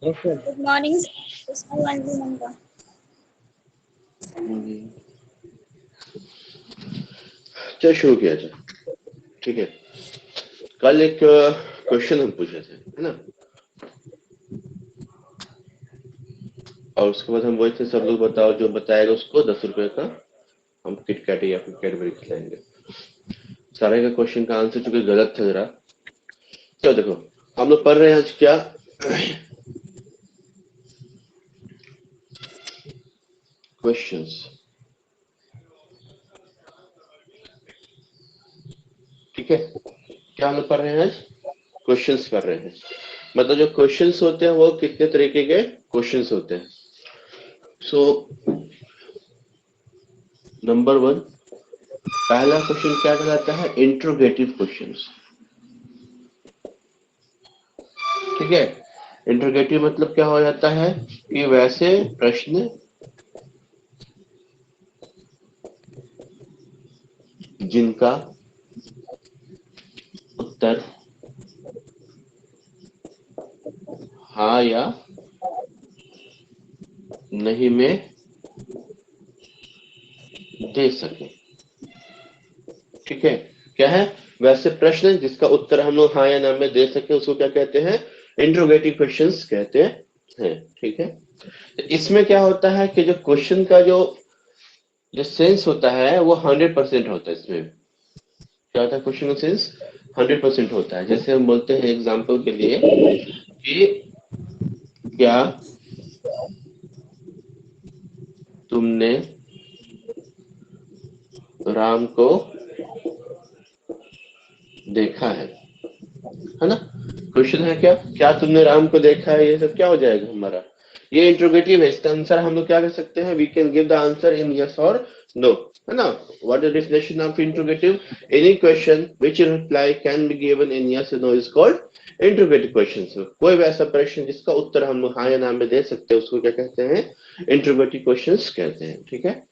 Yes sir. Good morning sir. चलो शुरू किया जाए। ठीक है, कल एक क्वेश्चन हम पूछे थे, है ना, और उसके बाद हम वही थे, सब लोग बताओ, जो बताएगा उसको 10 रुपए का हम किटकैट या फिर कैडबरी खिलाएंगे। सारे का क्वेश्चन का आंसर चूंकि गलत था जरा, चलो देखो हम लोग पढ़ रहे हैं आज क्या, क्वेश्चंस। ठीक है, क्या हम लोग पढ़ रहे हैं आज, क्वेश्चंस पढ़ रहे हैं। मतलब जो क्वेश्चंस होते हैं वो कितने तरीके के क्वेश्चंस होते हैं। सो नंबर 1, पहला क्वेश्चन क्या कहलाता है, इंट्रोगेटिव क्वेश्चंस। ठीक है, इंट्रोगेटिव मतलब क्या हो जाता है कि वैसे प्रश्न जिनका उत्तर हाँ या नहीं में दे सके। ठीक है, क्या है, वैसे प्रश्न जिसका उत्तर हम लोग हाँ या ना में दे सके, उसको क्या कहते हैं, इंट्रोगेटिव क्वेश्चंस कहते हैं। ठीक है, तो इसमें क्या होता है कि जो क्वेश्चन का जो सेंस होता है वो 100% होता है। इसमें क्या होता है, क्वेश्चन का सेंस 100% होता है। जैसे हम बोलते हैं एग्जाम्पल के लिए कि क्या तुमने राम को देखा है ना। क्वेश्चन है क्या, क्या तुमने राम को देखा है, ये सब क्या हो जाएगा हमारा, ये इंट्रोगेटिव है। इसका आंसर हम लोग क्या कर सकते हैं, we can give the answer in yes और नो, है ना। What is definition of interrogative, any question which reply can be given in yes और no is called interrogative question. कोई भी ऐसा प्रश्न जिसका उत्तर हम लोग हाँ या ना में दे सकते हैं, उसको क्या कहते हैं, इंट्रोगेटिव क्वेश्चन कहते हैं। ठीक है,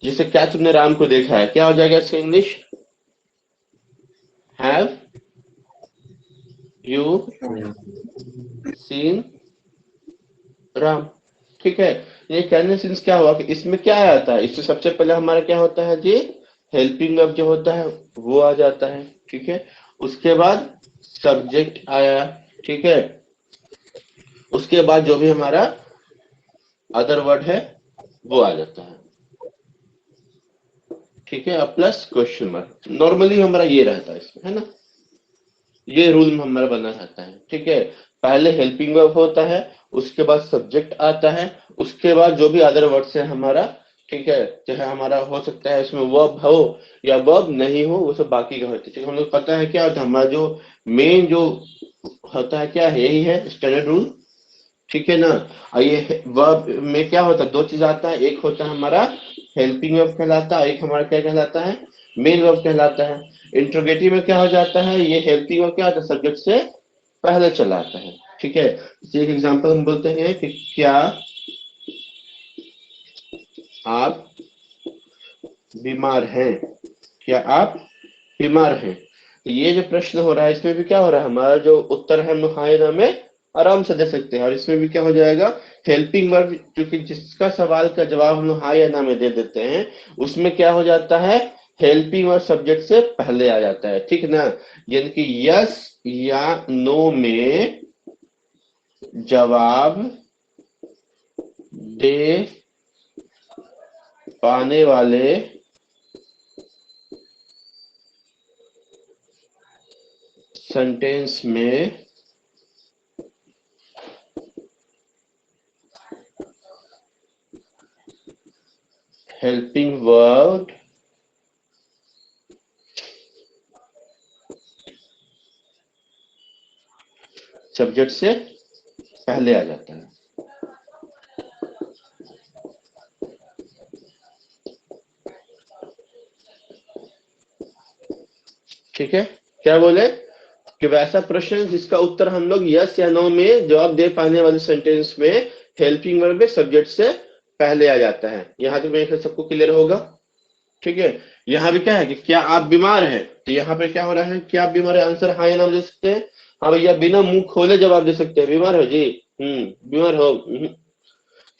जैसे क्या तुमने राम को देखा है, क्या हो जाएगा इसका English, have you seen Ram. ठीक है, ये कहने से क्या हुआ कि इसमें क्या आता है, इससे सबसे पहले हमारा क्या होता है जी, हेल्पिंग वर्ब जो होता है वो आ जाता है। ठीक है, उसके बाद सब्जेक्ट आया। ठीक है, उसके बाद जो भी हमारा अदर वर्ड है वो आ जाता है। ठीक है, अब प्लस क्वेश्चन मार्क, नॉर्मली हमारा ये रहता है इसमें, है ना, ये रूल में हमारा बना रहता है। ठीक है, पहले हेल्पिंग वर्ब होता है, उसके बाद सब्जेक्ट आता है, उसके बाद जो भी अदर वर्ड्स है हमारा, ठीक है, चाहे हमारा हो सकता है इसमें वर्ब हो या वर्ब नहीं हो, वो सब बाकी का होता है। ठीक है, हम लोग पता है क्या होता है हमारा जो मेन जो होता है, क्या है, यही है स्टैंडर्ड रूल। ठीक है ना, और ये वर्ब में क्या होता है, दो चीज आता है, एक होता है हमारा हेल्पिंग वर्ब कहलाता है, एक हमारा क्या कहलाता है, मेन वर्ब कहलाता है। इंट्रोगेटिव में क्या हो जाता है, ये हेल्पिंग वर्ब क्या होता है, सब्जेक्ट से पहले चला आता है। ठीक है, एक एग्जांपल हम बोलते हैं कि क्या आप बीमार हैं, क्या आप बीमार हैं। तो ये जो प्रश्न हो रहा है इसमें भी क्या हो रहा है, हमारा जो उत्तर है हम हाँ या ना में आराम से दे सकते हैं, और इसमें भी क्या हो जाएगा, हेल्पिंग वर्ब, क्योंकि जिसका सवाल का जवाब हम हाँ या ना में दे देते हैं, उसमें क्या हो जाता है, हेल्पिंग वर्ब सब्जेक्ट से पहले आ जाता है। ठीक ना, यानी कि यस या नो में जवाब दे पाने वाले सेंटेंस में हेल्पिंग वर्ब सब्जेक्ट से पहले आ जाता है। ठीक है, क्या बोले कि वैसा प्रश्न जिसका उत्तर हम लोग यस या नो में जवाब दे पाने वाले सेंटेंस में हेल्पिंग वर्ब में सब्जेक्ट से पहले आ जाता है। यहाँ तक मेरे ख्याल सबको क्लियर होगा। ठीक है, यहाँ भी क्या है कि क्या आप बीमार हैं, तो यहाँ पे क्या हो रहा है, क्या आप बीमार है, आंसर हाँ या ना दे सकते हैं, हाँ भैया, बिना मुंह खोले जवाब दे सकते हैं। बीमार हो जी? बीमार हो?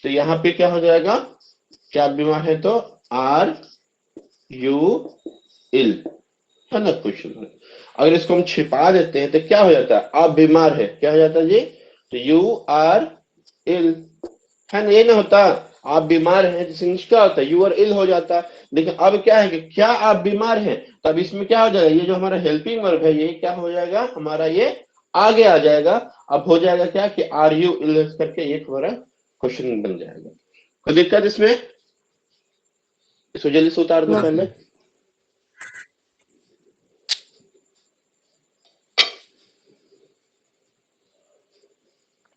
तो यहाँ पे क्या हो जाएगा, क्या आप बीमार है तो आर यू इल, है ना क्वेश्चन। अगर इसको हम छिपा देते हैं तो क्या हो जाता है, आप बीमार है, क्या हो जाता है जी, तो यू आर इल, है ना, ये ना होता, आप बीमार हैं जिससे इंग्लिश क्या होता है, यू आर इल हो जाता। लेकिन अब क्या है कि क्या आप बीमार हैं, तब इसमें क्या हो जाएगा, ये जो हमारा हेल्पिंग वर्ब है ये क्या हो जाएगा हमारा, ये आगे आ जाएगा। अब हो जाएगा क्या कि आर यू इल करके एक हमारा क्वेश्चन बन जाएगा। कोई दिक्कत इसमें? इसको जल्दी से उतार दो नो पहले।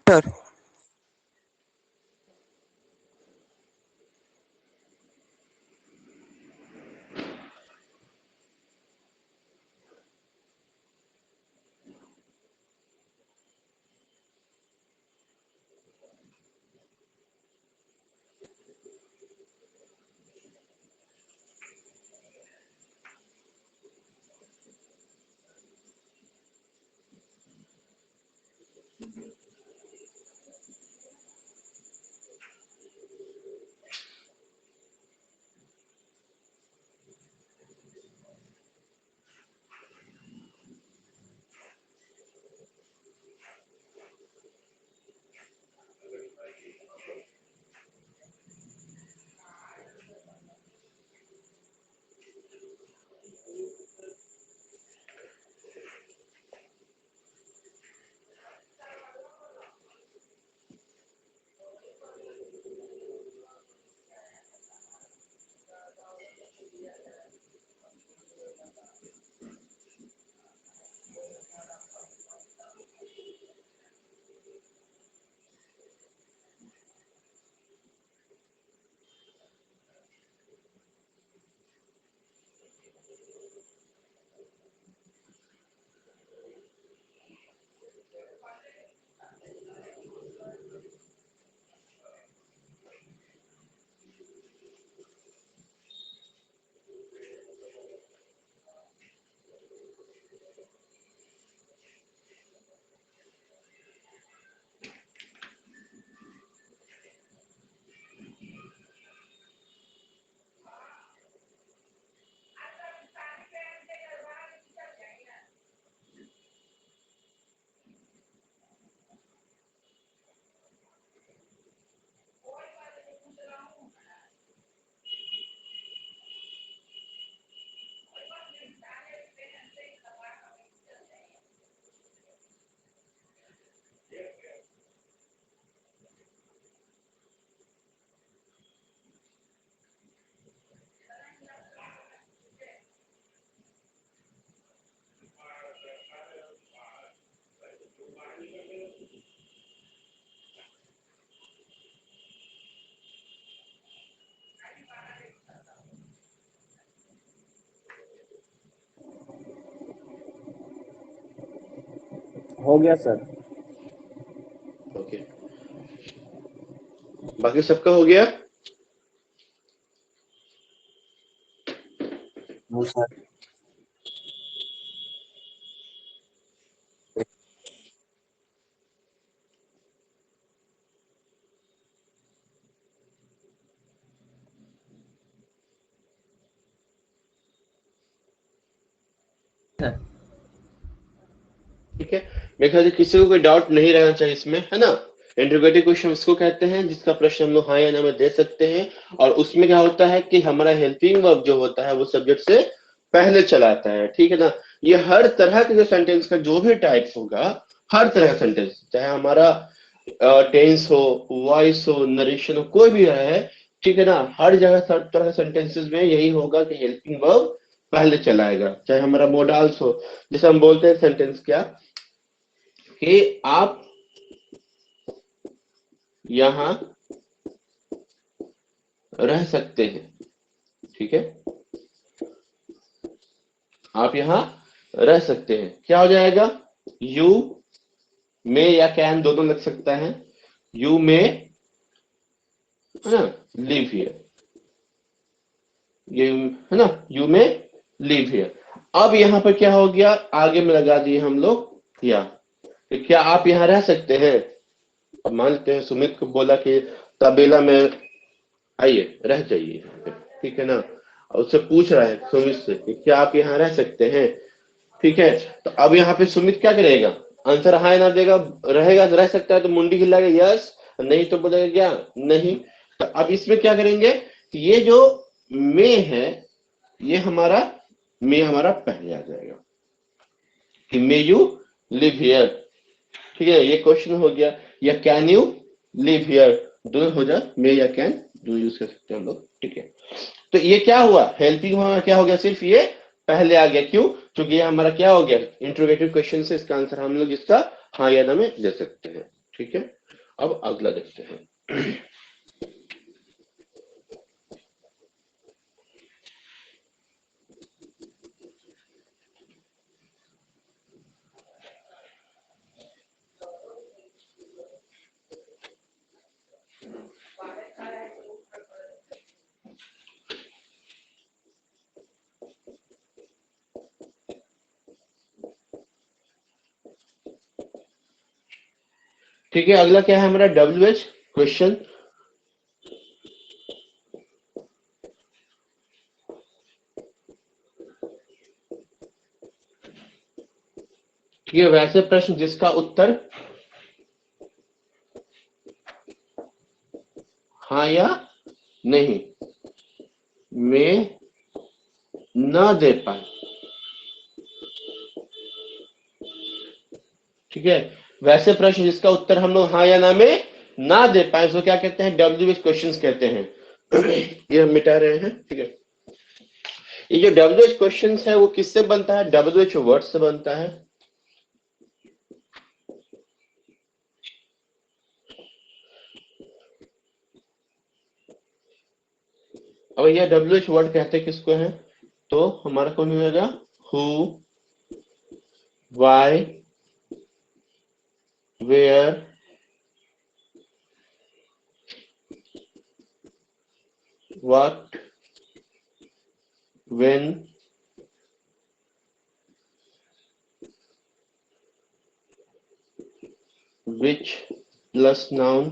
सर। हो गया सर। ओके, बाकी सबका हो गया? No sir. ठीक है, मेरे ख्याल से किसी को कोई डाउट नहीं रहना चाहिए इसमें, है ना। इंटरोगेटिव क्वेश्चन उसको कहते हैं जिसका प्रश्न हम लोग हाँ या ना में दे सकते हैं, और उसमें क्या होता है कि हमारा हेल्पिंग वर्ब जो होता है वो सब्जेक्ट से पहले चलाता है, ठीक है ना। ये हर तरह के जो सेंटेंस का जो भी टाइप होगा, हर तरह का सेंटेंस, चाहे हमारा टेंस हो, वॉइस हो, नरेशन हो, कोई भी है, ठीक है ना, हर जगह हर तरह के सेंटेंसेस में यही होगा कि हेल्पिंग वर्ब पहले चलाएगा। चाहे हमारा मोडाल्स हो, जैसे हम बोलते हैं सेंटेंस क्या कि आप यहां रह सकते हैं, ठीक है, आप यहां रह सकते हैं, क्या हो जाएगा, यू में या कैन दोनों लग सकता है, यू में, है ना, लिव हियर, ये है ना, यू में लिव हियर। अब यहां पर क्या हो गया, आगे में लगा दिए हम लोग या, कि क्या आप यहाँ रह सकते हैं? अब मान लेते हैं सुमित को बोला कि तबेला में आइए, रह जाइए, ठीक है ना। और उससे पूछ रहा है सुमित से कि क्या आप यहाँ रह सकते हैं, ठीक है। तो अब यहाँ पे सुमित क्या करेगा? आंसर हाँ या ना देगा। रहेगा रह सकता है तो मुंडी हिलाएगा यस, नहीं तो बोलेगा क्या नहीं। तो अब इसमें क्या करेंगे, ये जो मे है ये हमारा पहले आ जाएगा कि मे यू लिव हियर, ठीक है, ये क्वेश्चन हो गया। या कैन यू लिव हियर, दोनों हो जाए, मे या कैन दो यूज कर सकते हैं हम लोग, ठीक है। तो ये क्या हुआ, हेल्पिंग हमारा क्या हो गया, सिर्फ ये पहले आ गया। क्यों? क्योंकि ये हमारा क्या हो गया, इंट्रोगेटिव क्वेश्चन से इसका आंसर हम लोग इसका हाँ या ना में दे सकते हैं, ठीक है। अब अगला देखते हैं। ठीक है, अगला क्या है हमारा, WH क्वेश्चन। ठीक है, वैसे प्रश्न जिसका उत्तर हाँ या नहीं में न दे पाए, ठीक है, वैसे प्रश्न जिसका उत्तर हम लोग हाँ या ना में ना दे पाए उसको क्या कहते हैं, WH क्वेश्चंस कहते हैं। ये हम मिटा रहे हैं, ठीक है। ये जो WH क्वेश्चंस है वो किससे बनता है, WH वर्ड से बनता है। अब ये WH वर्ड कहते हैं किसको है, तो हमारा कौन होगा, who, why, where, what, when, which plus noun,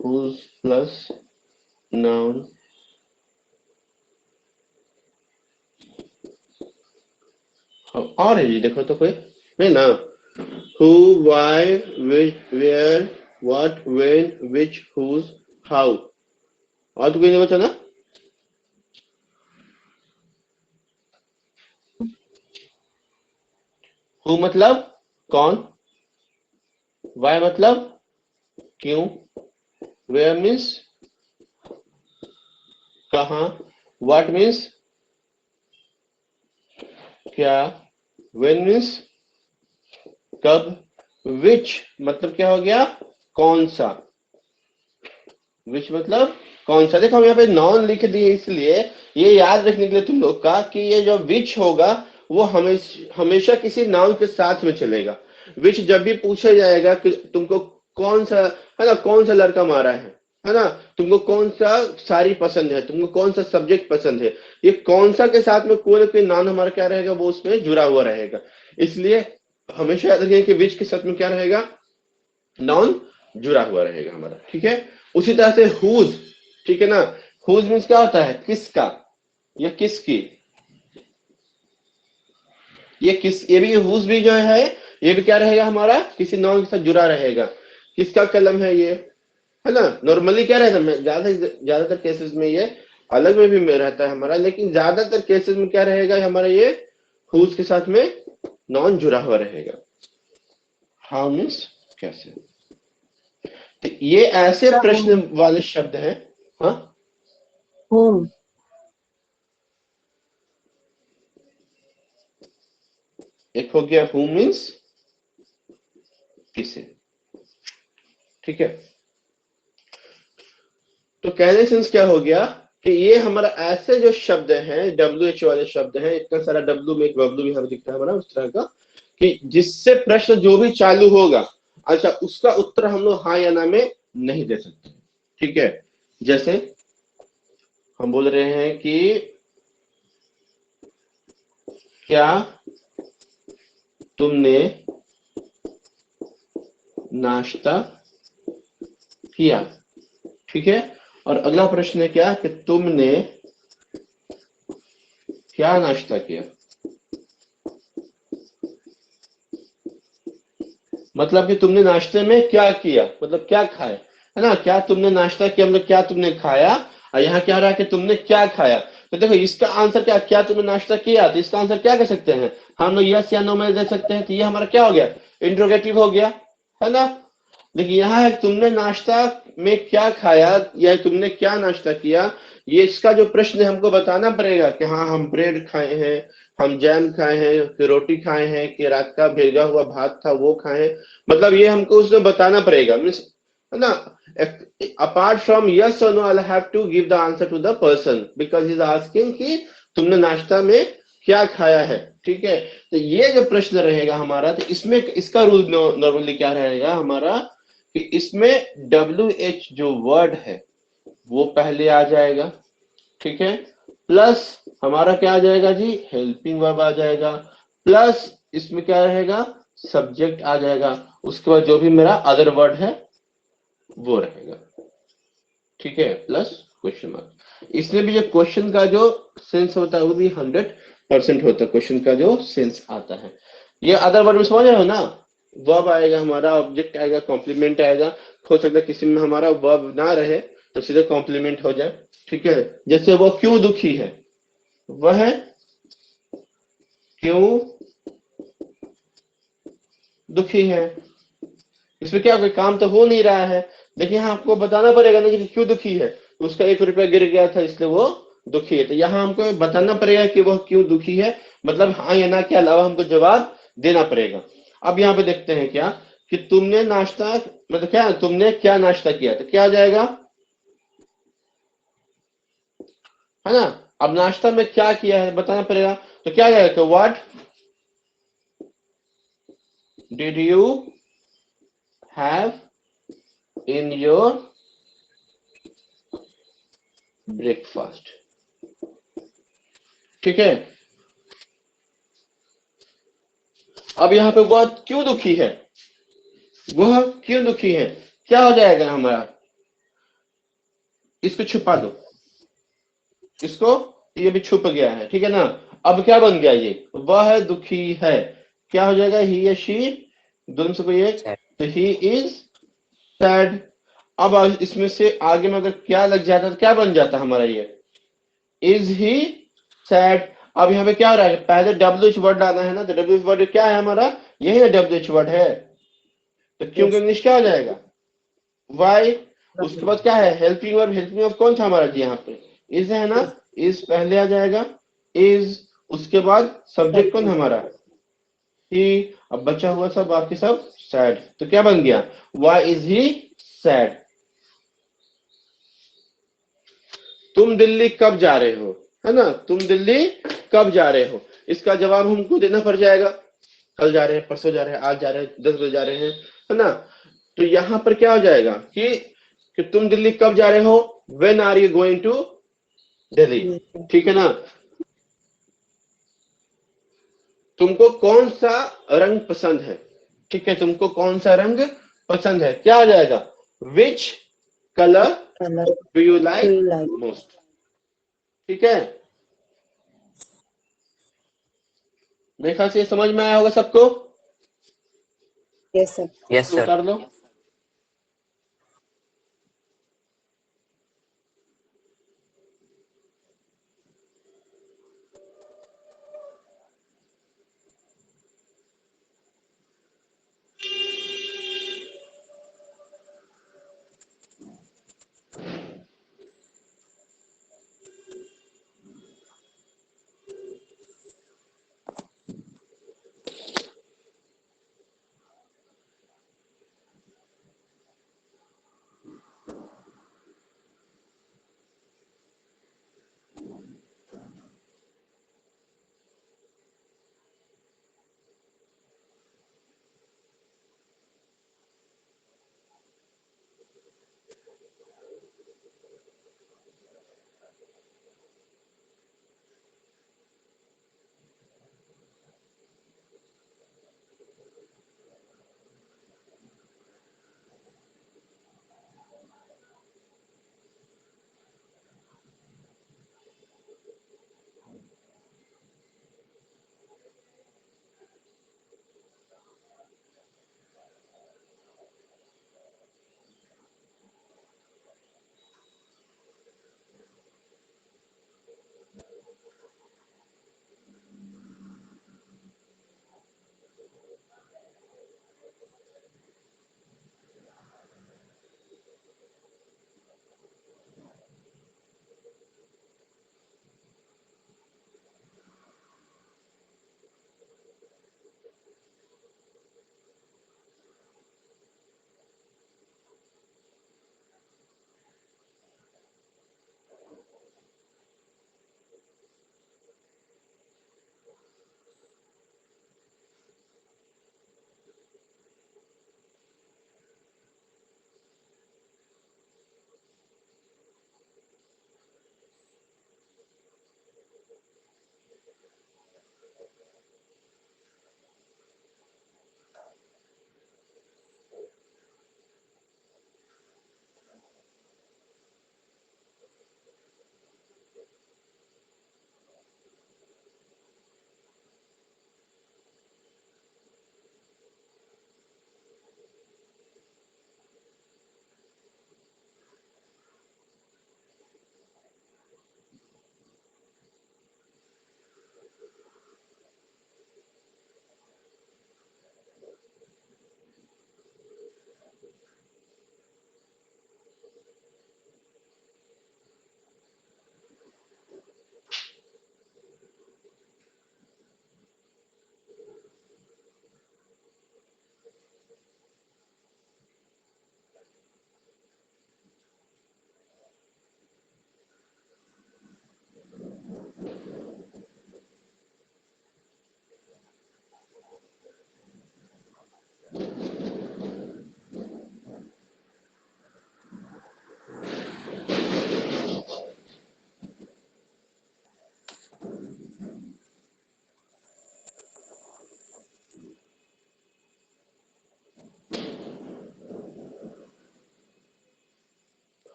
whose plus noun, और है ये देखो तो कोई नहीं ना, who, why, which, where, what, when, which, whose, how, और तो कोई नहीं बचा ना। who मतलब कौन, why मतलब क्यों, where means कहाँ, what means क्या, when means कब, which मतलब क्या हो गया, कौन सा, which मतलब कौन सा। देखो हम यहाँ पे नॉन लिख दिए इसलिए ये याद रखने के लिए तुम लोग का कि ये जो which होगा वो हमेशा किसी नाउन के साथ में चलेगा। which जब भी पूछा जाएगा कि तुमको कौन सा, है ना, कौन सा लड़का मारा है ना, तुमको कौन सा साड़ी पसंद है, तुमको कौन सा सब्जेक्ट पसंद है, ये कौन सा के साथ में कोई ना कोई नाउन हमारा क्या रहेगा, वो उसमें जुड़ा हुआ रहेगा। इसलिए हमेशा याद रखिए कि which के साथ में क्या रहेगा, नाउन जुड़ा हुआ रहेगा हमारा, ठीक है। उसी तरह से हुज, ठीक है ना, हुज मीन्स क्या होता है, किसका या किसकी, ये भी हुज भी जो है ये भी क्या रहेगा हमारा, किसी नाउन के साथ जुड़ा रहेगा। किसका कलम है ये, है ना, नॉर्मली क्या रहता है, ज्यादातर केसेस में ये अलग में भी रहता है हमारा, लेकिन ज्यादातर केसेस में क्या रहेगा हमारा, ये हुज के साथ में नाउन जुड़ा हुआ रहेगा। हाउ मीन्स कैसे, तो ये ऐसे प्रश्न वाले शब्द हैं। हाँ, होम, एक हो गया हु मीन्स किसे, ठीक है। तो कहने सेंस क्या हो गया कि ये हमारा ऐसे जो शब्द हैं, WH वाले शब्द हैं, इतना सारा W में एक W भी हमें दिखता है हमारा उस तरह का, कि जिससे प्रश्न जो भी चालू होगा, अच्छा उसका उत्तर हम लोग हाँ या ना में नहीं दे सकते, ठीक है। जैसे हम बोल रहे हैं कि क्या तुमने नाश्ता किया, ठीक है। और अगला प्रश्न है क्या, कि तुमने क्या नाश्ता किया, मतलब कि तुमने नाश्ते में क्या किया, मतलब क्या खाया, है ना। क्या तुमने नाश्ता किया मतलब क्या तुमने खाया, और यहाँ क्या रहा कि तुमने क्या खाया। तो देखो इसका आंसर क्या तुमने नाश्ता किया, तो इसका आंसर क्या कह सकते हैं हम लोग, यस या नो में दे सकते हैं। तो ये हमारा क्या हो गया, इंट्रोगेटिव हो गया, है ना। लेकिन यहाँ है तुमने नाश्ता में क्या खाया या तुमने क्या नाश्ता किया, ये इसका जो प्रश्न है हमको बताना पड़ेगा कि हाँ हम ब्रेड खाए हैं, हम जैम खाए हैं, कि रोटी खाए हैं, कि रात का भेजा हुआ भात था वो खाए हैं। मतलब ये हमको उसमें बताना पड़ेगा, मीन्स, है ना। अपार्ट फ्रॉम यस और no I have to give the answer to the person because he is asking कि तुमने नाश्ता में क्या खाया है, ठीक है। तो ये जो प्रश्न रहेगा हमारा, तो इसमें इसका रूल नॉर्मली क्या रहेगा हमारा, कि इसमें WH जो वर्ड है वो पहले आ जाएगा, ठीक है। प्लस हमारा क्या आ जाएगा जी, हेल्पिंग वर्ब आ जाएगा, प्लस इसमें क्या रहेगा, सब्जेक्ट आ जाएगा, उसके बाद जो भी मेरा अदर वर्ड है वो रहेगा, ठीक है, प्लस क्वेश्चन मार्क। इसमें भी जो क्वेश्चन का जो सेंस होता है वो भी 100% होता है, क्वेश्चन का जो सेंस आता है। ये अदर वर्ड में समझ रहे हो ना, वर्ब आएगा हमारा, ऑब्जेक्ट आएगा, कॉम्प्लीमेंट आएगा। हो सकता है किसी में हमारा वर्ब ना रहे तो सीधे कॉम्प्लीमेंट हो जाए, ठीक है। जैसे वो क्यों दुखी है, वह क्यों दुखी है। इसमें क्या कोई काम तो हो नहीं रहा है, लेकिन यहाँ आपको बताना पड़ेगा ना कि क्यों दुखी है। उसका 1 रुपया गिर गया था इसलिए वो दुखी है, तो यहाँ हमको बताना पड़ेगा कि वह क्यों दुखी है, मतलब हाँ या ना के अलावा हमको जवाब देना पड़ेगा। अब यहाँ पे देखते हैं क्या, कि तुमने नाश्ता, मतलब क्या तुमने क्या नाश्ता किया, तो क्या आ जाएगा, है ना। अब नाश्ता में क्या किया है बताना पड़ेगा, तो क्या आ जाएगा, तो what did you have in your breakfast, ठीक है। अब यहाँ पे वह क्यों दुखी है, वह क्यों दुखी है, क्या हो जाएगा हमारा, इसको छुपा दो, इसको, ये भी छुप गया है, ठीक है ना। अब क्या बन गया, ये वह दुखी है, क्या हो जाएगा, ही या शी, दोनों से कोई एक, तो ही इज सैड। अब इसमें से आगे में अगर क्या लग जाता तो क्या बन जाता हमारा, ये इज ही सैड। अब यहाँ पे क्या हो रहा है, पहले WH वर्ड डालना है ना, तो WH वर्ड क्या है हमारा, यही ना WH वर्ड है, तो क्योंकि Yes. इंग्लिश क्या हो जाएगा, वाई। उसके बाद क्या है, हेल्पिंग वर्ब, हेल्पिंग वर्ब कौन था हमारा जी, यहाँ पे इज है ना, Yes. इज पहले आ जाएगा, इज, उसके बाद सब्जेक्ट कौन Subject. हमारा, ही। अब बचा हुआ सब बाकी सब सैड, तो क्या बन गया, वाई इज ही सैड। तुम दिल्ली कब जा रहे हो, है ना, तुम दिल्ली कब जा रहे हो, इसका जवाब हमको देना पड़ जाएगा, कल जा रहे हैं, परसों जा रहे हैं, आज जा रहे हैं, 10 बजे जा रहे हैं, है ना। तो यहाँ पर क्या हो जाएगा कि तुम दिल्ली कब जा रहे हो, when are you going to Delhi, Yes. ठीक है ना। तुमको कौन सा रंग पसंद है, ठीक है, तुमको कौन सा रंग पसंद है, क्या आ जाएगा, which colour Color. Do you Do like you like? Most, ठीक है। मेरे ख्याल से ये समझ में आया होगा सबको, Yes, sir. Yes, तो sir. उतार लो।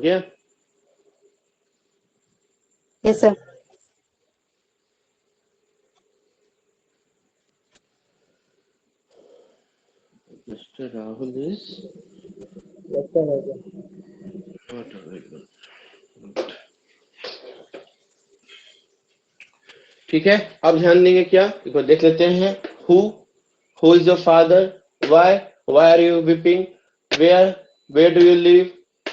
गया? Yes sir. Mister Rahul is not available. ठीक है, अब ध्यान देंगे क्या, एक बार देख लेते हैं। Who is your father, why are you weeping, where do you live,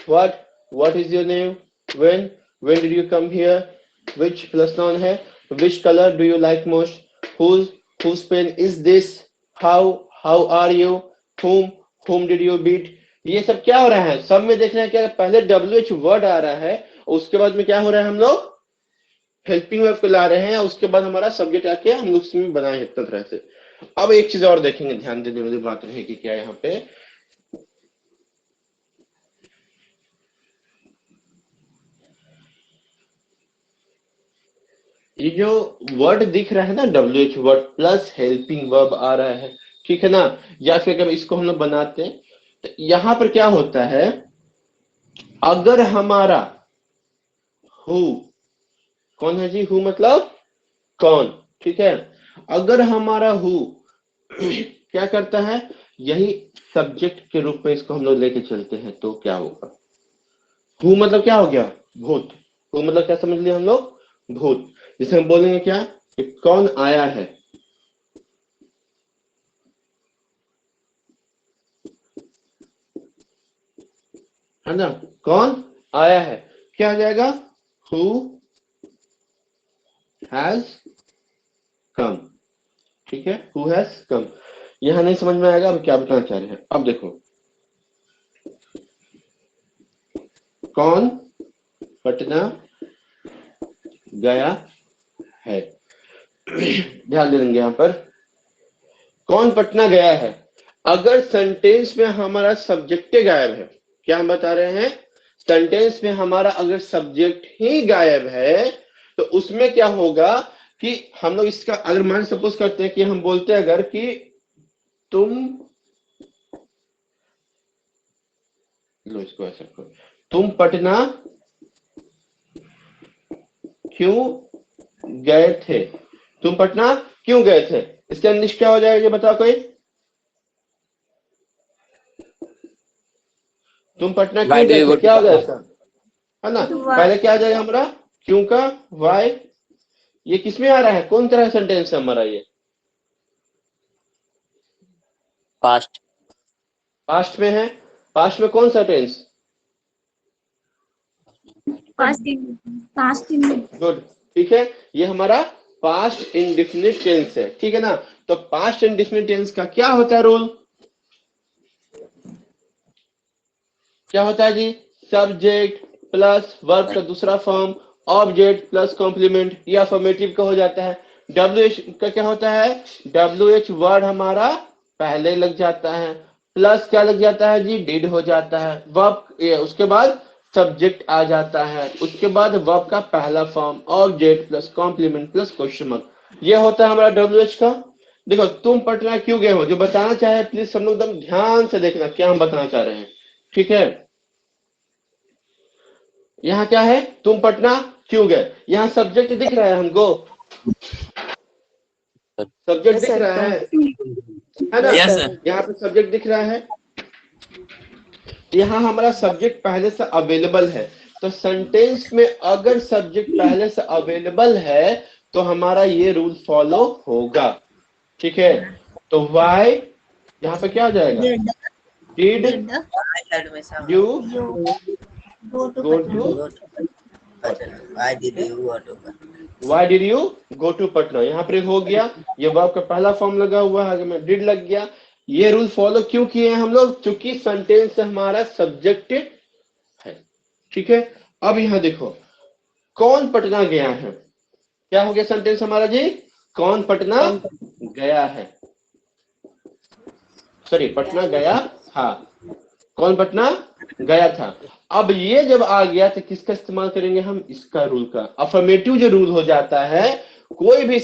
what is your name, when did you come here, which plus noun है, which color do you like most, whose pen is this, how are you, whom did you beat। ये सब क्या हो रहा है, सब में देख रहे हैं क्या, पहले WH वर्ड आ रहा है, उसके बाद में क्या हो रहा है, हम लोग हेल्पिंग वर्ब को ला रहे हैं, उसके बाद हमारा सब्जेक्ट आके हम लोग उसमें बनाए हैं इतना तरह से। अब एक चीज और देखेंगे, ध्यान देने वाली बात रहेगी क्या यहाँ पे, ये जो वर्ड दिख रहा है ना, WH word plus helping verb आ रहा है, ठीक है ना, या फिर अगर इसको हम लोग बनाते हैं तो यहां पर क्या होता है, अगर हमारा हु, कौन है जी, हु मतलब कौन, ठीक है, अगर हमारा हु क्या करता है, यही सब्जेक्ट के रूप में इसको हम लोग लेके चलते हैं, तो क्या होगा, हु मतलब क्या हो गया, भूत, हु मतलब क्या समझ लिया हम लोग, भूत, जिसे हम बोलेंगे क्या कि कौन आया है, है ना, कौन आया है, क्या आ जाएगा, हु हैज कम, ठीक है, हु हैज कम। यहां नहीं समझ में आएगा, अब क्या बताना चाह रहे हैं, अब देखो, कौन पटना गया है, ध्यान देंगे यहां पर, कौन पटना गया है, अगर सेंटेंस में हमारा सब्जेक्ट गायब है, क्या हम बता रहे हैं, सेंटेंस में हमारा अगर सब्जेक्ट ही गायब है तो उसमें क्या होगा कि हम लोग इसका अगर मान सपोज करते हैं कि हम बोलते हैं अगर कि तुम, लो इसको ऐसा करो, तुम पटना क्यों गए थे, तुम पटना क्यों गए थे, इसके अंदर क्या हो जाएगा ये बताओ कोई, तुम पटना क्यों गए थे, क्या हो गया इसका, है ना, पहले क्या आ जाएगा हमारा क्यों का वाई, ये किसमें आ रहा है, कौन तरह सेंटेंस है हमारा, ये पास्ट में है, पास्ट में कौन सा टेंस, पास्ट इन गुड, ठीक है, ये हमारा पास्ट इंडेफिनिट टेंस है, ठीक है ना, तो पास्ट इंडेफिनिट टेंस का क्या होता है रूल, क्या होता है जी, सब्जेक्ट प्लस वर्ब का दूसरा फॉर्म, ऑब्जेक्ट प्लस कॉम्प्लीमेंट, या अफर्मेटिव का हो जाता है, WH का क्या होता है, WH वर्ड हमारा पहले लग जाता है, प्लस क्या लग जाता है जी, डिड हो जाता है, वर्ब उसके बाद सब्जेक्ट आ जाता है, उसके बाद वर्ब का पहला form object plus complement plus question mark, ये होता है हमारा WH का। देखो तुम पटना क्यों गए हो, जो बताना चाहे प्लीज सब लोग एकदम ध्यान से देखना क्या हम बताना चाह रहे हैं, ठीक है, यहाँ क्या है, तुम पटना क्यों गए, यहाँ सब्जेक्ट दिख रहा है हमको, सब्जेक्ट Yes, दिख sir. रहा है ना, Yes, sir. यहाँ पे सब्जेक्ट दिख रहा है, यहाँ हमारा सब्जेक्ट पहले से अवेलेबल है, तो सेंटेंस में अगर सब्जेक्ट पहले से अवेलेबल है तो हमारा ये रूल फॉलो होगा, ठीक है, तो वाई यहाँ पे क्या आ जाएगा, did you go to Why did you go to Patna, यहाँ पर हो गया, ये वर्ब का पहला फॉर्म लगा हुआ है, में डिड लग गया, ये रूल फॉलो क्यों किए हैं हम लोग, क्योंकि सेंटेंस हमारा सब्जेक्ट है, ठीक है। अब यहाँ देखो कौन पटना गया है, क्या हो गया सेंटेंस हमारा जी, कौन पटना गया है, सॉरी पटना गया था, कौन पटना गया था। अब ये जब आ गया तो किसका इस्तेमाल करेंगे हम, इसका रूल का, अफर्मेटिव जो रूल हो जाता है, कोई भी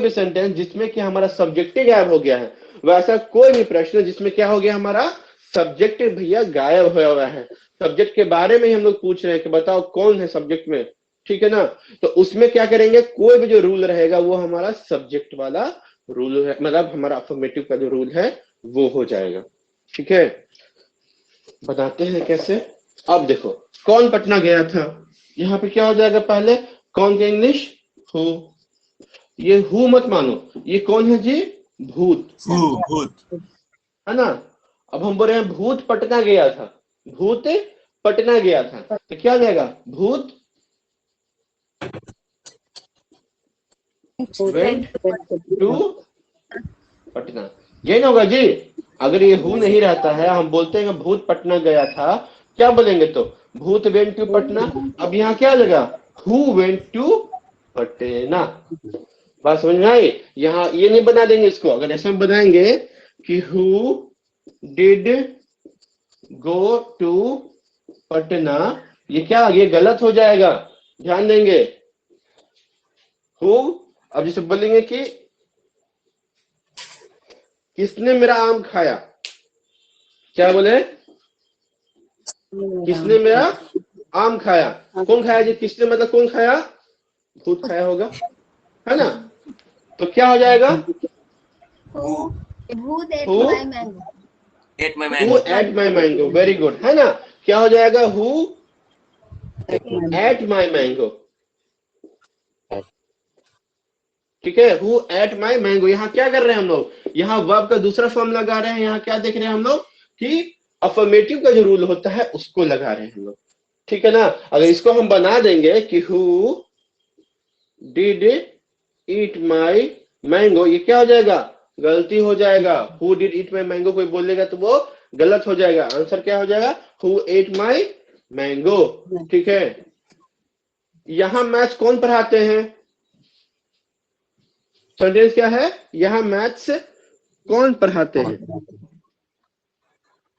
सेंटेंस जिसमें कि हमारा सब्जेक्ट गायब हो गया है, वैसा कोई भी प्रश्न जिसमें क्या हो गया हमारा सब्जेक्ट भैया गायब होया हुआ है, सब्जेक्ट के बारे में ही हम लोग पूछ रहे हैं कि बताओ कौन है सब्जेक्ट में, ठीक है ना। तो उसमें क्या करेंगे, कोई भी जो रूल रहेगा वो हमारा सब्जेक्ट वाला रूल है, मतलब हमारा अफर्मेटिव का जो रूल है वो हो जाएगा, ठीक है। बताते हैं कैसे। अब देखो कौन पटना गया था, यहाँ पे क्या हो जाएगा, पहले कौन के इंग्लिश, हु। ये हु मत मानो, ये कौन है जी, भूत, भूत है ना। अब हम बोल रहे हैं भूत पटना गया था, भूत पटना गया था, तो क्या हो जाएगा, भूत वेंट टू पटना। ये ना होगा जी, अगर ये हु नहीं रहता है, हम बोलते हैं भूत पटना गया था, क्या बोलेंगे, तो भूत वेंट टू पटना। अब यहाँ क्या लगा, हु वेंट टू पटना। बात समझ में आई। यहाँ ये नहीं बना देंगे इसको, अगर ऐसा बनाएंगे कि who did go to Patna, ये क्या, ये गलत हो जाएगा, ध्यान देंगे। हु, अब जैसे बोलेंगे कि किसने मेरा आम खाया, क्या बोले, किसने मेरा आम खाया, कौन खाया जी, किसने मतलब कौन खाया, भूत खाया होगा, है ना। तो क्या हो जाएगा, Who ate Who? my mango? At my who at my mango, very good, है ना। क्या हो जाएगा, हु एट माई मैंगो, ठीक है, हु एट माई मैंगो। यहाँ क्या कर रहे हैं हम लोग, यहाँ वर्ब का दूसरा फॉर्म लगा रहे हैं, यहाँ क्या देख रहे हैं हम लोग कि अफर्मेटिव का जो रूल होता है उसको लगा रहे हैं हम लोग, ठीक है ना। अगर इसको हम बना देंगे कि who did eat my mango, ये क्या हो जाएगा, गलती हो जाएगा। Who did eat my mango कोई बोलेगा तो वो गलत हो जाएगा, आंसर क्या हो जाएगा, हु एट माई मैंगो, ठीक है। यहां मैथ्स कौन पढ़ाते हैं, सेंटेंस क्या है, यहां मैथ्स कौन पढ़ाते हैं,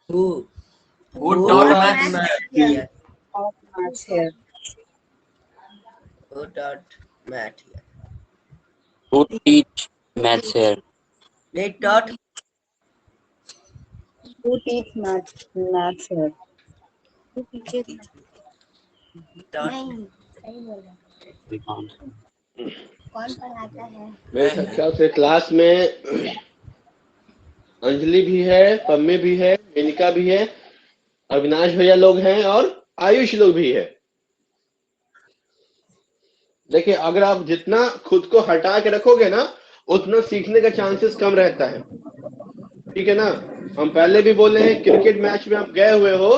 Who taught maths here? Who taught math here? Who teach maths here? They taught Who teach maths here? Who teaches maths? taught नहीं सही बोला, We can't. कौन पढ़ाता है? मेरे ख्याल से क्लास में अंजलि भी है, पम्मे भी है, मेनिका भी है, अविनाश भैया लोग हैं और आयुष लोग भी है। देखिए अगर आप जितना खुद को हटा के रखोगे ना, उतना सीखने का चांसेस कम रहता है, ठीक है ना। हम पहले भी बोले हैं, क्रिकेट मैच में आप गए हुए हो,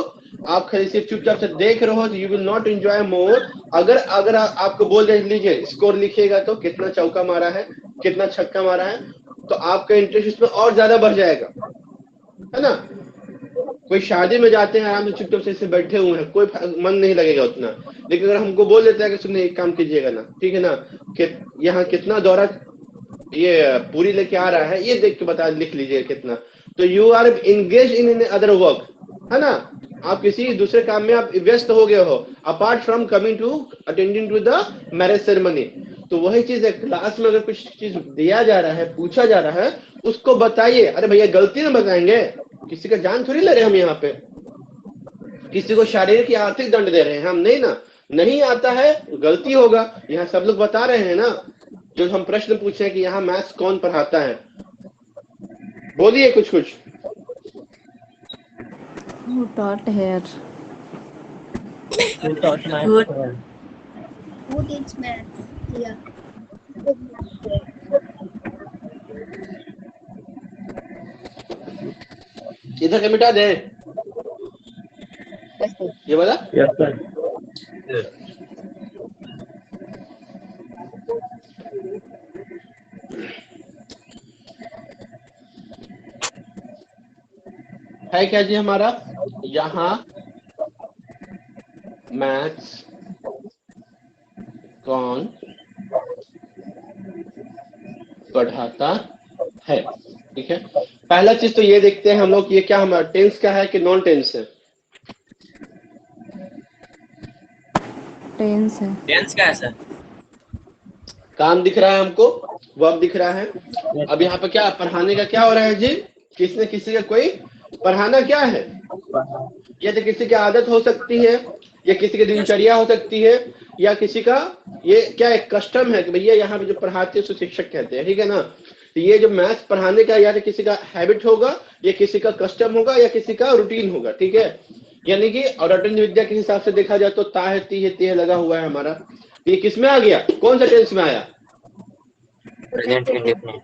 आप खाली सिर्फ चुपचाप से देख रहे हो, यू विल नॉट एंजॉय मोर। अगर आपको बोल दे लीजिए स्कोर लिखिएगा तो कितना चौका मारा है, कितना छक्का मारा है, तो आपका इंटरेस्ट इसमें और ज्यादा बढ़ जाएगा, है ना। कोई शादी में जाते हैं, आराम से चुपचाप से बैठे हुए हैं, कोई मन नहीं लगेगा उतना। लेकिन अगर हमको बोल देता है कि सुनिए एक काम कीजिएगा ना, ठीक है ना, कि यहाँ कितना दौरा ये पूरी लेके आ रहा है, ये देख के बता, लिख लीजिए कितना। तो you are engage in other work, है ना, आप किसी दूसरे काम में आप व्यस्त हो गए हो, apart from coming to attending to the marriage ceremony. तो वही चीज है, क्लास में अगर कुछ चीज दिया जा रहा है, पूछा जा रहा है, उसको बताइए। अरे भैया गलती ना बताएंगे, किसी का जान थोड़ी ले रहे हम यहाँ पे, किसी को शारीरिक या आर्थिक दंड दे रहे हैं हम, नहीं ना। नहीं आता है गलती होगा, यहाँ सब लोग बता रहे हैं ना। जो हम प्रश्न पूछे कि यहाँ मैथ्स कौन पढ़ाता है, बोलिए कुछ। Who taught here? Who taught maths here? Who teach maths here? इधर के मिटा दे, ये वाला। Yes, sir. है क्या जी हमारा, यहाँ मैथ्स कौन पढ़ाता है, ठीक है। पहला चीज तो ये देखते हैं हम लोग, ये क्या हमारा टेंस का है कि नॉन टेंस है, Tense है। Tense का है सर? काम दिख रहा है हमको, वर्ब दिख रहा है। अब यहाँ पे क्या पढ़ाने का क्या हो रहा है जी, किसी न किसी का कोई पढ़ाना क्या है? ये तो किसी की आदत हो सकती है, या किसी की दिनचर्या हो सकती है, या किसी का ये क्या एक कस्टम है कि भैया यहाँ पे जो पढ़ाते हैं उसको शिक्षक कहते हैं, ठीक है ना। तो ये जो मैथ्स पढ़ाने का या तो किसी का हैबिट होगा, या किसी का कस्टम होगा, या किसी का रूटीन होगा, ठीक है। यानी कि और रटन विद्या के हिसाब से देखा जाए तो ता है, ती है, ते है लगा हुआ है हमारा। ये किसमें आ गया, कौन सा टेंस में आया? Present indefinite.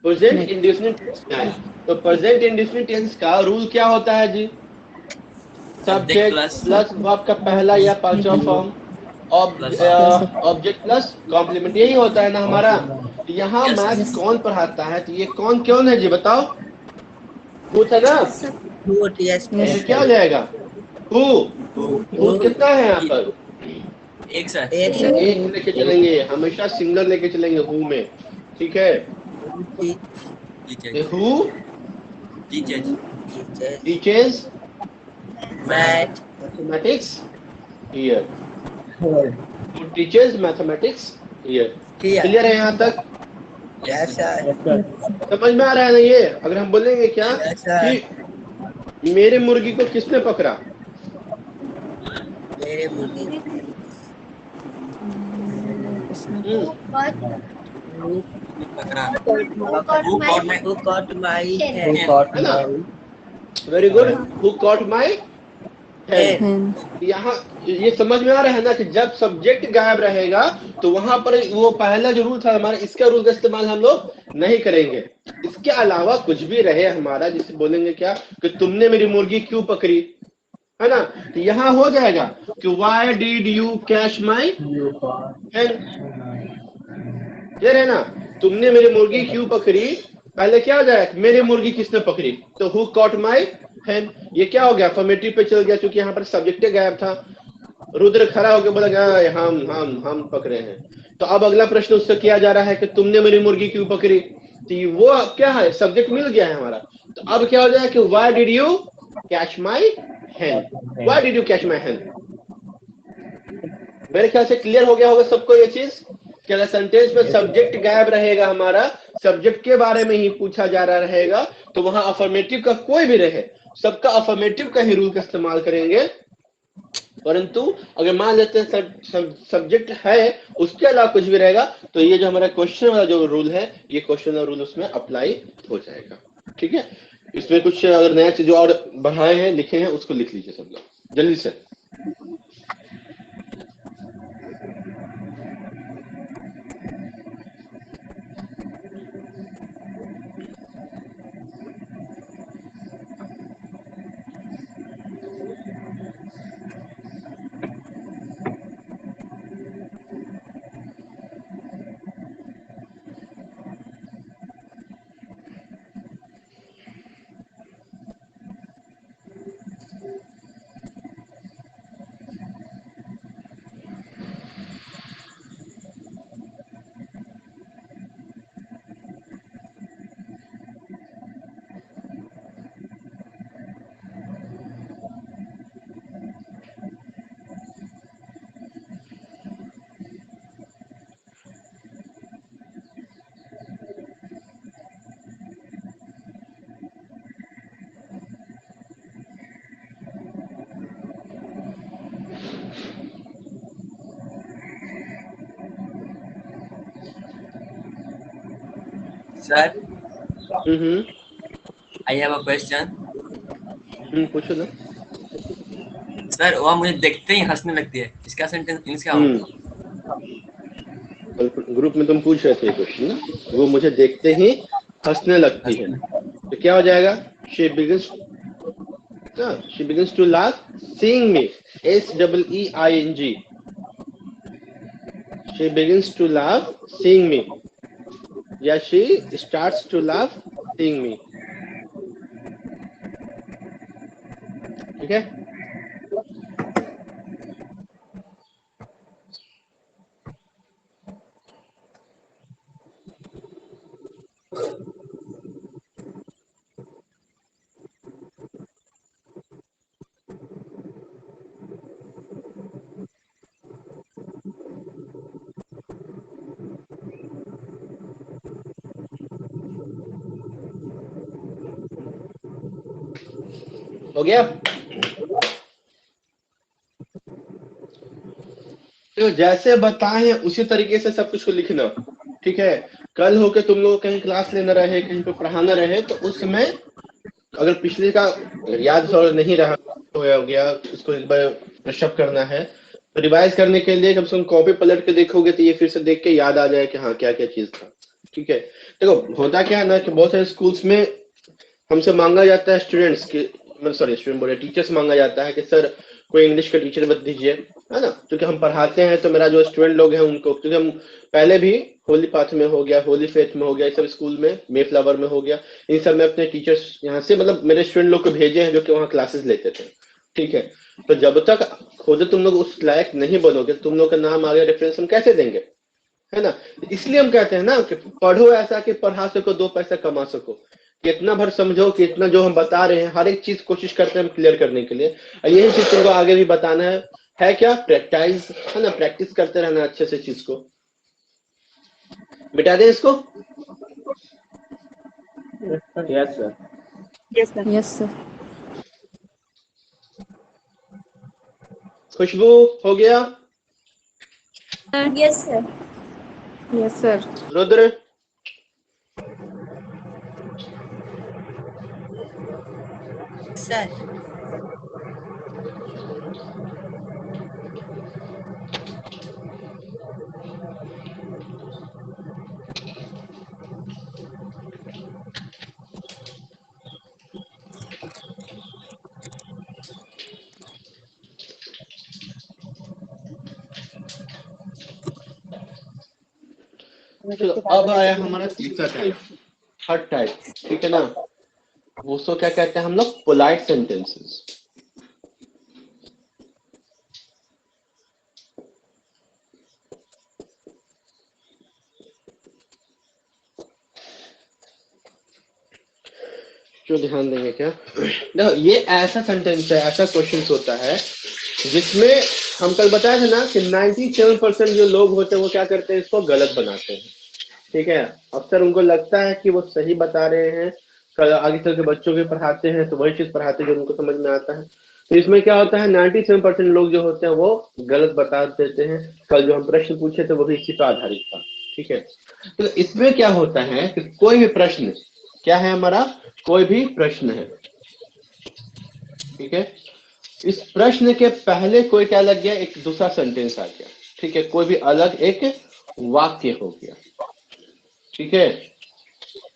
Present indefinite tense में आया। तो प्रेजेंट इंडेफिनिट टेंस का रूल क्या होता है जी? सब्जेक्ट प्लस वर्ब का पहला या पांचवा फॉर्म, ऑब्जेक्ट प्लस कॉम्प्लीमेंट, यही होता है ना हमारा। यहाँ मैथ कौन पढ़ाता है? तो ये कौन कौन है जी बताओ? हु था ना, तो क्या हो जाएगा? हु कितना है यहाँ पर? एक सर। एक लेके चलेंगे, हमेशा सिंगल लेके चलेंगे हु में, ठीक है। Who teachers mathematics here, who teachers mathematics here. Clear है यहाँ तक? समझ में आ रहा है ना ये? अगर हम बोलेंगे क्या कि मेरे मुर्गी को किसने पकड़ा? है ना, very good, who caught my head. Hen. यहाँ ये समझ में आ रहा है ना कि जब सब्जेक्ट गायब रहेगा तो वहां पर वो पहला जो रूल था हमारा, इसका रूल का इस्तेमाल हम लोग नहीं करेंगे। इसके अलावा कुछ भी रहे हमारा, जिसे बोलेंगे क्या कि तुमने मेरी मुर्गी क्यों पकड़ी, है ना। तो यहाँ हो जाएगा कि why did you catch my head. Clear है ना, तुमने मेरी मुर्गी क्यों पकड़ी, पहले क्या हो जाएगा, मेरी मुर्गी किसने पकड़ी, तो हु कॉट माई हेन। ये क्या हो गया, अफर्मेटिव पे चल गया, क्योंकि यहाँ पर सब्जेक्ट गायब था। रुद्र खड़ा होकर बोला हम पकड़े हैं। तो अब अगला प्रश्न उससे किया जा रहा है कि तुमने मेरी मुर्गी क्यों पकड़ी, तो वो क्या है, सब्जेक्ट मिल गया है हमारा। तो अब क्या हो जाएगा कि why did you catch my hen, why did you catch my hen. मेरे ख्याल से क्लियर हो गया होगा सबको ये चीज कि अगर सेंटेंस में सब्जेक्ट गायब रहेगा हमारा, सब्जेक्ट के बारे में ही पूछा जा रहा रहेगा, तो वहां अफर्मेटिव का कोई भी रहे, सबका अफर्मेटिव का ही रूल का इस्तेमाल करेंगे। परंतु अगर मान लेते हैं सब्जेक्ट है, उसके अलावा कुछ भी रहेगा, तो ये जो हमारा क्वेश्चन वाला जो रूल है, ये क्वेश्चन वाला रूल उसमें अप्लाई हो जाएगा, ठीक है। इसमें कुछ अगर नया चीज और बढ़ाए हैं, लिखे हैं, उसको लिख लीजिए सब लोग जल्दी से। Sir hmm I have a question. पूछो ना। सर वह मुझे देखते ही हंसने लगती है, इसका सेंटेंस इंग्लिश क्या होगा? ग्रुप में तुम पूछ रहे थे क्वेश्चन ना, वो मुझे देखते ही हंसने लगती है, तो क्या हो जाएगा, she begins to laugh seeing me, SEEING, she begins to laugh seeing me, या she starts to laugh seeing me, ठीक है। हो गया? तो जैसे बताए उसी तरीके से सब कुछ को लिखना, ठीक है? कल होके तुम लोग कहीं क्लास लेना रहे, कहीं पे पढ़ाना रहे, तो उस समय अगर पिछले का याद नहीं रहा हो गया, उसको एक बार ब्रशअप करना है, तो रिवाइज करने के लिए कम से कम कॉपी पलट के देखोगे तो ये फिर से देख के याद आ जाए कि हाँ क्या क्या चीज था, ठीक है? देखो होता क्या है ना कि बहुत सारे स्कूल्स में हमसे मांगा जाता है स्टूडेंट्स के, सॉरी स्टूडेंट बोले, टीचर्स मांगा जाता है कि सर कोई इंग्लिश का टीचर बता दीजिए, है ना? क्योंकि हम पढ़ाते हैं तो मेरा जो स्टूडेंट लोग हैं उनको, क्योंकि हम पहले भी होली पाथ में हो गया, होली फेथ में हो गया, सब स्कूल में, मेफ्लावर में हो गया, इन सब में अपने टीचर्स यहाँ से मतलब मेरे स्टूडेंट लोग को भेजे हैं जो कि वहाँ क्लासेस लेते थे, ठीक है? तो जब तक खुद तुम लोग उस लायक नहीं बनोगे, तुम लोग का नाम आगे रेफरेंस हम कैसे देंगे, है ना? इसलिए हम कहते हैं ना कि पढ़ो ऐसा कि पढ़ा सको, 2 पैसा कमा सको, कि इतना भर समझो कि इतना जो हम बता रहे हैं हर एक चीज कोशिश करते हैं हम क्लियर करने के लिए। यही चीज तुमको आगे भी बताना है क्या? प्रैक्टिस, है ना? प्रैक्टिस करते रहना अच्छे से चीज को। मिटा दें इसको? Yes sir. Yes sir. Yes sir. Khushboo हो गया? Yes sir. Yes sir. Rudra? Sir. चलो अब आया हमारा तीसरा टाइप, थर्ड टाइप, ठीक है ना? उसको क्या कहते हैं हम लोग? Polite sentences. जो ध्यान देंगे क्या? देखो ये ऐसा सेंटेंस है, ऐसा क्वेश्चन होता है जिसमें हम कल बताया था ना कि 97% जो लोग होते हैं वो क्या करते हैं? इसको गलत बनाते हैं, ठीक है? अक्सर उनको लगता है कि वो सही बता रहे हैं, कल आगे चल के बच्चों के पढ़ाते हैं तो वही चीज पढ़ाते हैं जो उनको समझ में आता है। तो इसमें क्या होता है, 97% लोग जो होते हैं वो गलत बता देते हैं। कल जो हम प्रश्न पूछे थे वो भी इसी पर आधारित था, ठीक है? तो इसमें क्या होता है कि कोई भी प्रश्न, क्या है हमारा? कोई भी प्रश्न है, ठीक है? इस प्रश्न के पहले कोई क्या लग गया? एक दूसरा सेंटेंस आ गया, ठीक है? कोई भी अलग एक वाक्य हो गया, ठीक है?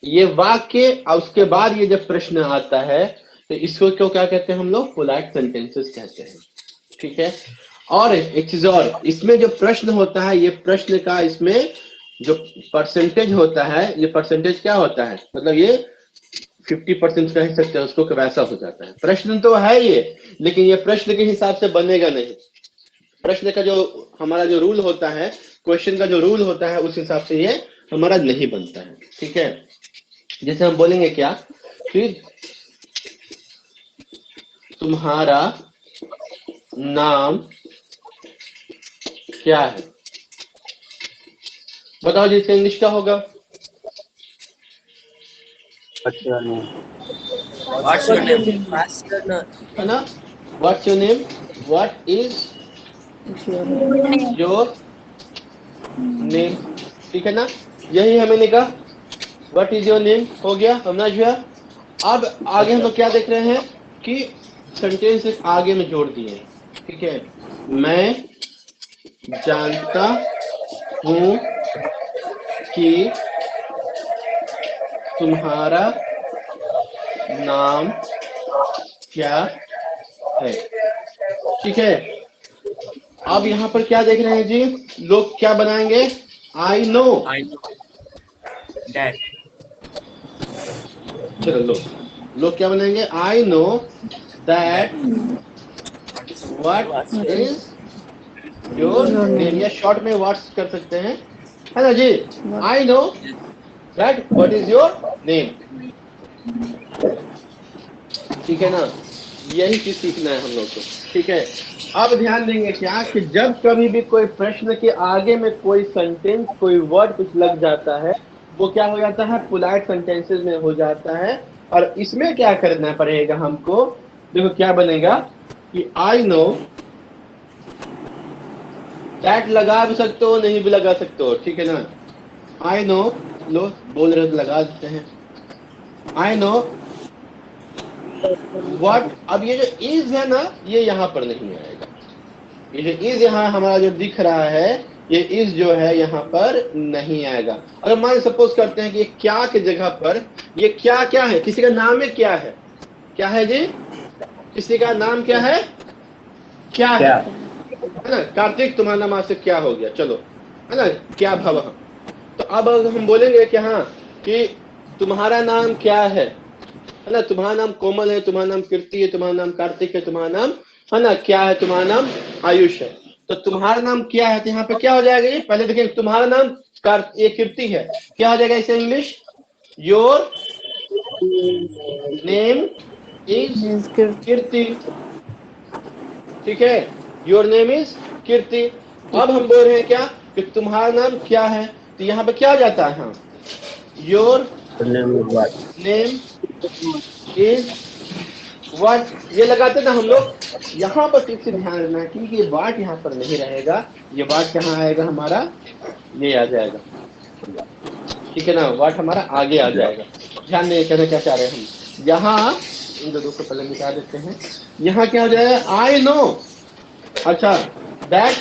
ये वाक्य और उसके बाद ये जब प्रश्न आता है तो इसको क्यों क्या कहते हैं हम लोग? पोलाइट सेंटेंसेस कहते हैं, ठीक है? और एक चीज और, इसमें जो प्रश्न होता है, ये प्रश्न का इसमें जो परसेंटेज होता है, ये परसेंटेज क्या होता है? मतलब ये 50% कह सकते हैं उसको, वैसा हो जाता है। प्रश्न तो है ये, लेकिन ये प्रश्न के हिसाब से बनेगा नहीं। प्रश्न का जो हमारा जो रूल होता है, क्वेश्चन का जो रूल होता है, उस हिसाब से ये हमारा नहीं बनता है, ठीक है? जैसे हम बोलेंगे क्या कि तुम्हारा नाम क्या है? बताओ जी, इसका इंग्लिश क्या होगा? What's your name? What's your name? है ना? What's your name? What is your name? ठीक है ना? यही है मैंने कहा, What is your name? हो गया, समझ गया? अब आगे हम लोग क्या देख रहे हैं कि सेंटेंस आगे में जोड़ दिए, ठीक है? मैं जानता हूँ कि तुम्हारा नाम क्या है, ठीक है? अब यहाँ पर क्या देख रहे हैं जी? लोग क्या बनाएंगे? I know. I know that. चलो लोग क्या बनाएंगे? I know that what is your name, या शॉर्ट में व्हाट्स कर सकते हैं, है ना जी? I know that what is your name, ठीक है ना? यही चीज सीखना है हम लोग को, ठीक है? अब ध्यान देंगे क्या कि जब कभी भी कोई प्रश्न के आगे में कोई सेंटेंस, कोई वर्ड कुछ लग जाता है, वो क्या हो जाता है? पोलाइट सेंटेंसेस में हो जाता है। और इसमें क्या करना पड़ेगा हमको देखो क्या बनेगा कि आई नो, दैट लगा भी सकते हो, नहीं भी लगा सकते हो, ठीक है ना। आई नो, लो बोल रहे हो तो लगा देते हैं। आई नो व्हाट, अब ये जो इज है ना, ये यहाँ पर नहीं आएगा। ये जो इज यहाँ हमारा जो दिख रहा है, ये इज जो है यहाँ पर नहीं आएगा। अगर मान सपोज करते हैं कि ये क्या की जगह पर ये क्या क्या है, किसी का नाम है, क्या है, क्या है जी, किसी का नाम क्या है, क्या है ना। कार्तिक तुम्हारा नाम आज से क्या हो गया, चलो, है ना, क्या भव। तो अब अगर हम बोलेंगे कि हाँ कि तुम्हारा नाम क्या है ना, तुम्हारा नाम कोमल है, तुम्हारा नाम कीर्ति है, तुम्हारा नाम कार्तिक है, तुम्हारा नाम है ना क्या है, तुम्हारा नाम आयुष है। तो तुम्हारा नाम क्या है, तो यहाँ पे क्या हो जाएगा, ये पहले देखिए, तुम्हारा नाम ये कीर्ति है, क्या हो जाएगा इसे इंग्लिश, योर नेम इज कीर्ति, ठीक है, योर नेम इज कीर्ति। अब हम बोल रहे हैं क्या कि तुम्हारा नाम क्या है, तो यहाँ पे क्या हो जाता है, हाँ, योर नेम इज व्हाट, ये लगाते ना हम लोग। यहाँ पर ठीक से ध्यान रखना है क्योंकि ये वाट यहाँ पर नहीं रहेगा, ये वाट कहाँ आएगा हमारा, ये आ जाएगा, ठीक है ना, वाट हमारा आगे आ जाएगा। ध्यान दें कहना क्या चाह रहे हैं हम। यहाँ इन दो को पहले मिटा देते हैं। यहाँ क्या हो जाएगा, आई नो, अच्छा दैट,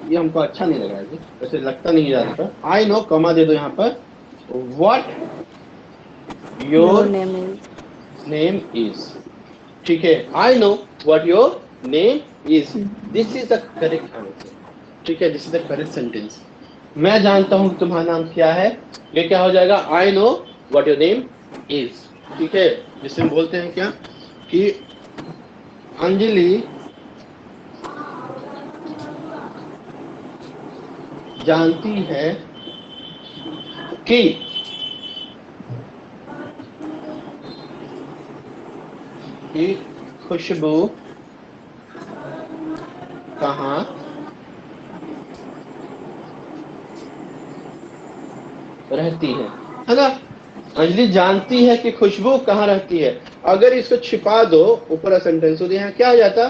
ये हमको अच्छा नहीं लगा जी, वैसे लगता नहीं ज्यादा। आई नो कॉमा दे दो यहाँ पर, व्हाट योर नेम इज, ठीक है, I know what your name is, this is the correct answer, ठीक है, this is the correct sentence. मैं जानता हूं तुम्हारा नाम क्या है, ये क्या हो जाएगा, आई know what your name is, ठीक है। जिसे हम बोलते हैं क्या कि अंजलि जानती है कि खुशबू कहाँ रहती है ना। अंजलि जानती है कि खुशबू कहाँ रहती है। अगर इसको छिपा दो ऊपर सेंटेंस, तो यहाँ क्या हो जाता,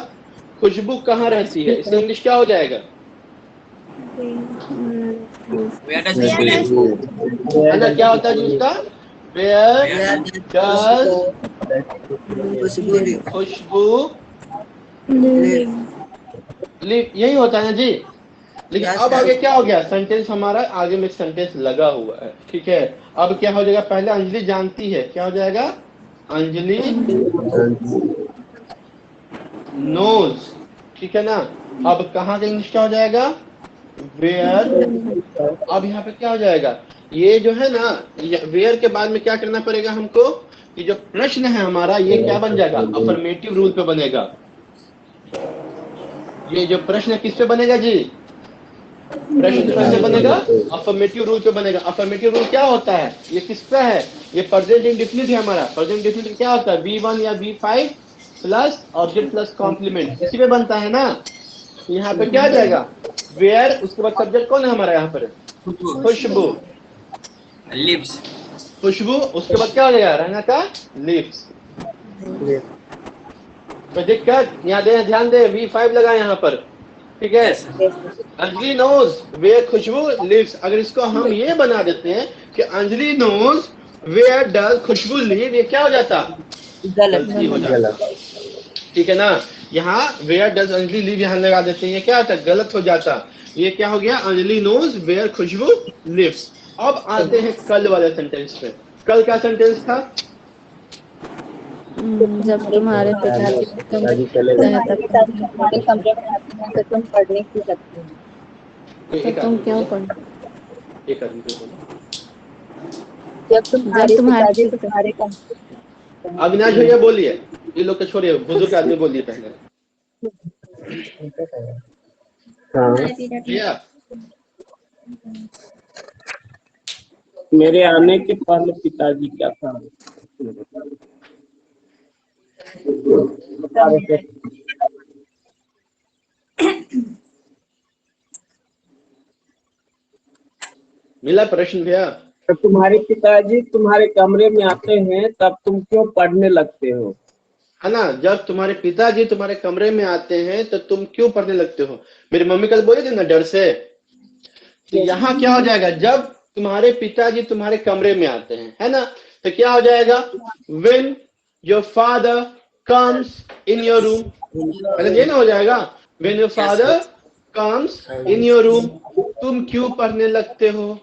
खुशबू कहाँ रहती है, इससे इंग्लिश क्या हो जाएगा, Where does खुशबू live? है ना, क्या होता है जी उसका, वेयर डज खुशबू लिव, यही होता है ना जी। लेकिन अब आगे क्या हो गया, सेंटेंस हमारा आगे में सेंटेंस लगा हुआ है, ठीक है। अब क्या हो जाएगा, पहले अंजलि जानती है, क्या हो जाएगा, अंजलि नोज, ठीक है ना। अब कहाँ का इंग्लिश क्या हो जाएगा, वेयर। अब यहाँ पे क्या हो जाएगा, ये जो है ना, वेयर के बाद में क्या करना पड़ेगा हमको, कि जो प्रश्न है हमारा ये क्या बन जाएगा, अफर्मेटिव रूल पे बनेगा। ये जो प्रश्न किस पे बनेगा जी, प्रश्न कैसे बनेगा, अफर्मेटिव रूल पे बनेगा। अफर्मेटिव रूल क्या होता है, ये किस पे है, ये प्रेजेंट इंडेफिनिट है हमारा। प्रेजेंट इंडेफिनिट क्या होता है, V1 या V5 plus object plus complement, इसी पे बनता है ना। यहाँ पे क्या आ जाएगा, वेयर, उसके बाद सब्जेक्ट कौन है हमारा यहाँ पर, खुशबू, लिव्स, खुशबू, उसके बाद क्या हो जाएगा, रहना का लिप्स। तो दिक्कत यहाँ ध्यान दे, V5 लगा यहाँ पर, ठीक है। Anjali knows where Khushboo lives, अगर इसको हम ये बना देते हैं कि Anjali knows where does Khushboo live, ये क्या हो जाता, गलती हो जाता, ठीक है ना। यहाँ वेयर डज अंजलि लिव यहाँ लगा देते हैं, ये क्या होता, गलत हो जाता। ये क्या हो गया, Anjali knows where Khushboo lives. अब आते हैं कल वाले सेंटेंस पे। कल क्या सेंटेंस था, जब तुम्हारे पिताजी कमरे में आते हैं तो तुम पढ़ने की सकते हो, तो तुम क्यों पढ़, एक आदमी को बोलो, जब तुम्हारे पिताजी तुम्हारे कमरे, अविनाश भैया बोलिए, ये लोग को छोड़िए, बुजुर्ग आदमी बोलिए पहले। भैया मेरे आने के पहले पिताजी क्या था, मिला प्रश्न भैया, तो तुम्हारे पिताजी तुम्हारे कमरे में आते हैं तब तुम क्यों पढ़ने लगते हो। है ना। जब तुम्हारे पिताजी तुम्हारे कमरे में आते हैं तो तुम क्यों पढ़ने लगते हो। मेरी मम्मी कल बोली थी ना डर से, तो यहाँ क्या हो जाएगा, जब तुम्हारे पिताजी तुम्हारे कमरे में आते हैं, है ना, तो क्या हो जाएगा, when your father comes in your room, पहले ये ना हो जाएगा, when your father comes in your room, तुम क्यों पढ़ने लगते हो,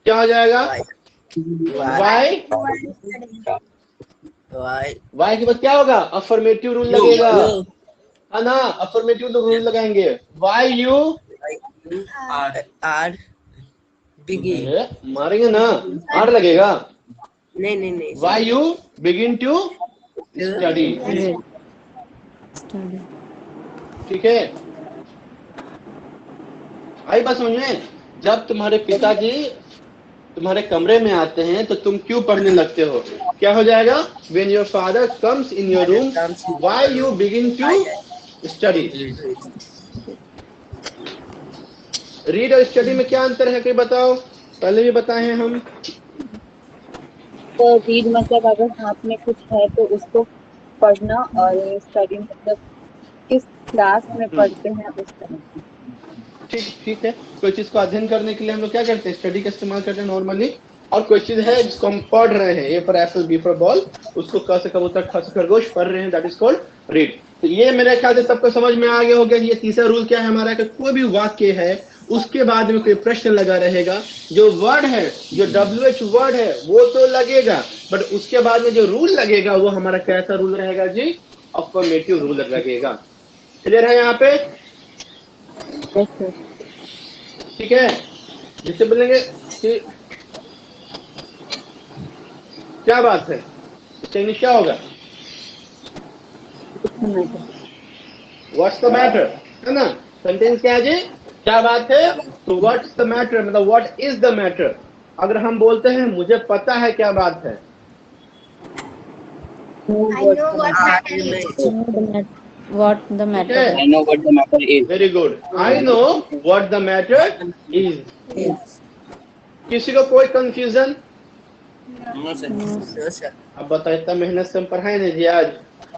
क्या हो जाएगा, why, why के बाद क्या होगा, अफर्मेटिव रूल लगेगा, है ना, अफर्मेटिव रूल लगाएंगे, why you, आर बिगिन, अरे मारेंगे ना, आर लगेगा, नहीं why you begin to study, study. ठीक है, आई बात समझ में। जब तुम्हारे पिताजी तुम्हारे कमरे में आते हैं तो तुम क्यों पढ़ने लगते हो, क्या हो जाएगा, when your father comes in your room, why you begin to study। Read और स्टडी में क्या अंतर है, कोई बताओ, पहले भी बताए हैं हम। तो रीड मतलब अगर हाथ में कुछ है तो उसको पढ़ना, और स्टडी मतलब किस क्लास में पढ़ते हैं उस तरह की। ठीक है, कोई चीज को अध्ययन करने के लिए हम लोग क्या करते हैं, स्टडी का इस्तेमाल करते हैं नॉर्मली, और कोई चीज है जिसको हम पढ़ रहे हैं, A for apple, B for ball, उसको क से कबूतर, ख से खरगोश पढ़ रहे हैं, दैट इज कॉल्ड रीड। तो ये मेरे ख्याल से सबको समझ में आ गया होगा। ये तीसरा रूल क्या है हमारा, कि कोई भी वाक्य है उसके बाद में कोई प्रश्न लगा रहेगा, जो वर्ड है, जो WH वर्ड है वो तो लगेगा, बट उसके बाद में जो रूल लगेगा वो हमारा कैसा रूल रहेगा जी, अफर्मेटिव रूल लगेगा। क्लियर है यहाँ पे, यस सर। ठीक है। जिससे बोलेंगे कि क्या बात है, इसका इंग्लिश क्या होगा, व्हाट्स द मैटर, है ना, सेंटेंस क्या है जी, क्या बात है, तो व्हाट्स द मैटर मतलब व्हाट इज द मैटर। अगर हम बोलते हैं मुझे पता है क्या बात है, व्हाट द ठीक मैटर है, है। I know what the matter is. Very good, I know what the matter is. किसी को कोई कंफ्यूजन, नो सर। अब बताओ, इतना मेहनत से हम पढ़ाए नहीं जी आज,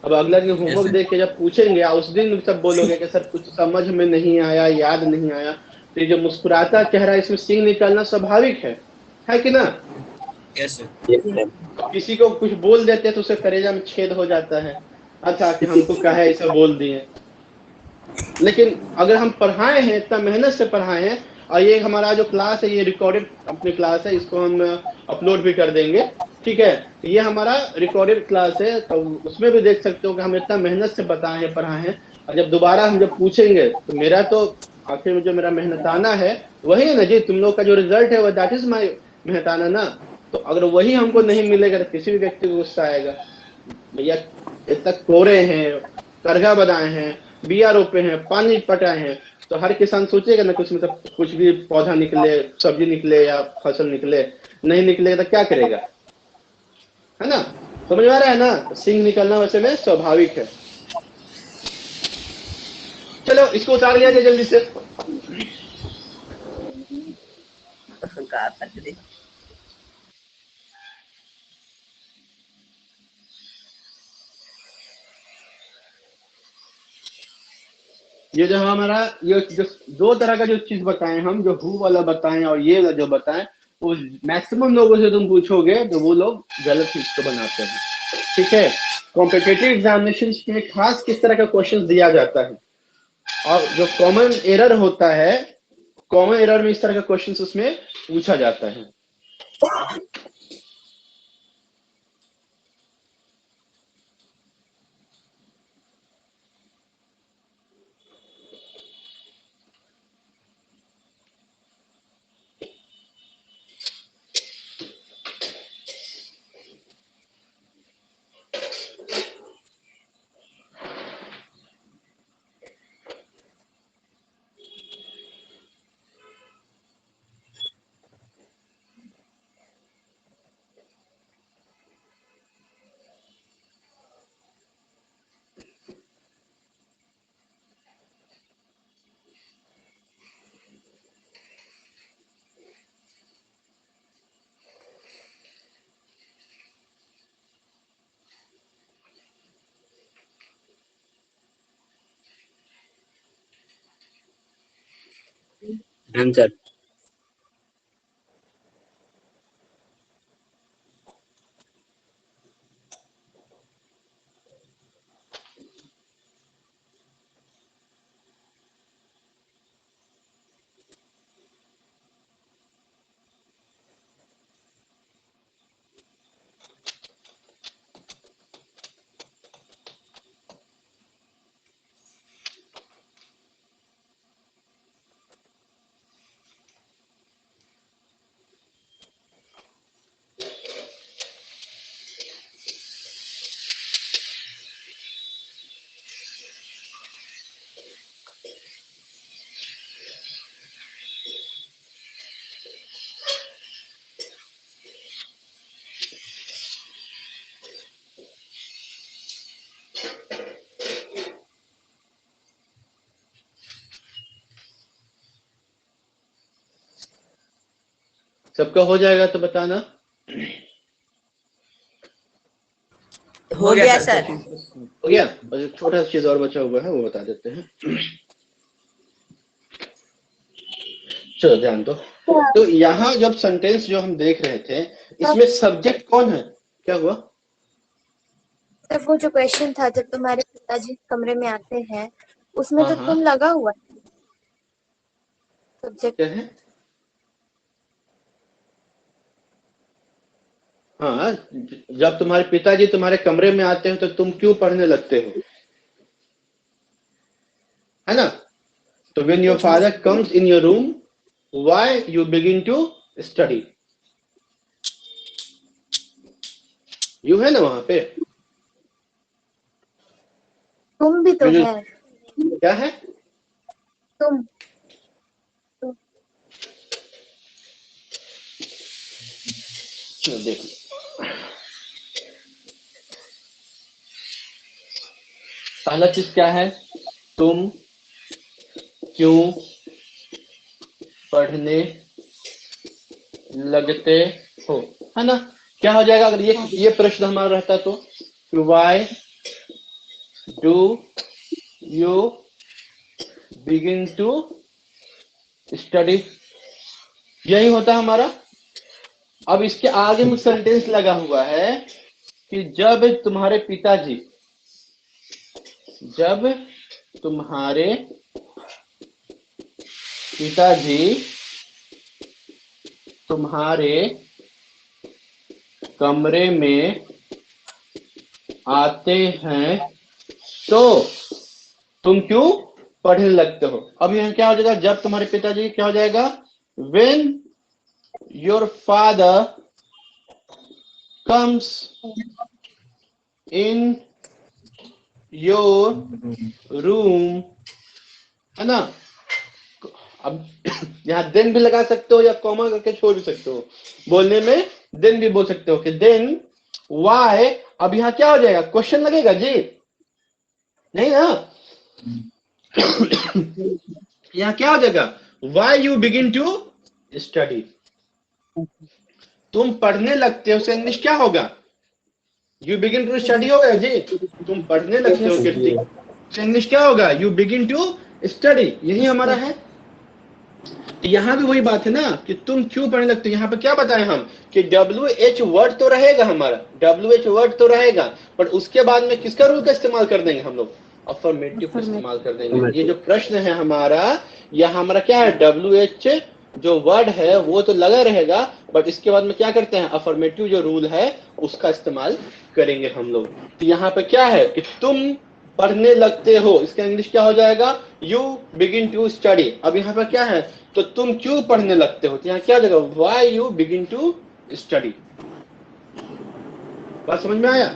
अब अगला दिन होमवर्क देख के जब पूछेंगे उस दिन सब बोलोगे कि सर कुछ समझ में नहीं आया, याद नहीं आया, तो ये जो मुस्कुराता चेहरा, इसमें सींग निकलना स्वाभाविक है कि ना। Yes sir. Yes, sir. किसी को कुछ बोल देते हैं तो उसके कलेजा में छेद हो जाता है, अच्छा कि हमको कहे ऐसा बोल दिए। लेकिन अगर हम पढ़ाए हैं, इतना मेहनत से पढ़ाए हैं, और ये हमारा जो क्लास है ये रिकॉर्डेड अपनी क्लास है, इसको हम अपलोड भी कर देंगे, ठीक है, ये हमारा रिकॉर्डेड क्लास है, तो उसमें भी देख सकते हो कि हम इतना मेहनत से बताए हैं, पढ़ाए हैं, और जब दोबारा हम जब पूछेंगे तो मेरा तो आखिर में जो मेरा मेहनताना है वही है ना जी, तुम लोग का जो रिजल्ट है वो दैट इज माई मेहनताना ना। तो अगर वही हमको नहीं मिलेगा तो किसी भी व्यक्ति को गुस्सा आएगा, भैया इतना कोरे हैं, करगा बनाए हैं, बिया रोपे हैं, पानी पटाए हैं, तो हर किसान सोचेगा ना कुछ, मतलब कुछ भी पौधा निकले, सब्जी निकले या फसल निकले, नहीं निकलेगा तो क्या करेगा, है ना, समझ में आ रहा है ना, सिंह निकलना वैसे में स्वाभाविक है। चलो इसको उतार लिया जाए जल्दी से। ये जो हमारा ये जो दो तरह का जो चीज बताए हम, जो हु वाला बताएं और ये वाला जो बताएं, वो मैक्सिमम लोगों से तुम पूछोगे तो वो लोग गलत चीज को बनाते हैं, ठीक है। कॉम्पिटिटिव एग्जामिनेशन में खास किस तरह का क्वेश्चन दिया जाता है, और जो कॉमन एरर होता है, कॉमन एरर में इस तरह का क्वेश्चन उसमें पूछा जाता है। Done sir. सबका हो जाएगा तो बताना। हो गया सर। हो गया। और एक छोटा सा चीज और बचा हुआ है वो बता देते हैं। चलो ध्यान दो। तो यहाँ जब सेंटेंस जो हम देख रहे थे इसमें सब्जेक्ट कौन है? क्या हुआ? सर वो जो क्वेश्चन था, जब तुम्हारे पिताजी कमरे में आते हैं, उसमें हाँ, तो हाँ। तुम लगा हुआ है सब्जेक्ट। क्या है? हाँ, जब तुम्हारे पिताजी तुम्हारे कमरे में आते हैं तो तुम क्यों पढ़ने लगते हो, है ना? तो when your father comes in your room, why you begin to study? You है ना वहां पे? तुम भी तो When you- है। क्या है? तुम चलो देख लो। पहला चीज क्या है? तुम क्यों पढ़ने लगते हो, है ना? क्या हो जाएगा अगर ये प्रश्न हमारा रहता तो? Why do you begin to study, यही होता हमारा। अब इसके आगे में सेंटेंस लगा हुआ है कि जब तुम्हारे पिताजी तुम्हारे कमरे में आते हैं तो तुम क्यों पढ़ने लगते हो। अब यहाँ क्या हो जाएगा? जब तुम्हारे पिताजी, क्या हो जाएगा? When your father comes in your room, है ना? अब यहाँ देन भी लगा सकते हो या कॉमा करके छोड़ भी सकते हो। बोलने में देन भी बोल सकते हो कि देन वाई। अब यहाँ क्या हो जाएगा? क्वेश्चन लगेगा जी, नहीं ना? यहाँ क्या हो जाएगा? Why you begin to study, तुम पढ़ने लगते हो। से इंग्लिश क्या होगा? यू बिगिन टू स्टडी होगा जी। तुम पढ़ने लगते हो कीर्ति, से इंग्लिश क्या होगा? You begin to study. यही हमारा है। यहाँ भी वही बात है ना कि तुम क्यों पढ़ने लगते हो। यहाँ पे क्या बताएं हम कि WH वर्ड तो रहेगा, हमारा WH वर्ड तो रहेगा, पर उसके बाद में किसका रूल का इस्तेमाल कर देंगे हम लोग? अफर्मेटिव का इस्तेमाल कर देंगे। ये जो प्रश्न है हमारा, यह हमारा क्या है? WH जो वर्ड है वो तो लगा रहेगा, बट इसके बाद में क्या करते हैं? अफर्मेटिव जो रूल है उसका इस्तेमाल करेंगे हम लोग। तो यहाँ पे क्या है कि तुम पढ़ने लगते हो, इसका इंग्लिश क्या हो जाएगा? You begin to study. अब यहाँ पे क्या है? तो तुम क्यों पढ़ने लगते हो, तो यहाँ क्या जाएगा? Why you begin to study. बात समझ में आया?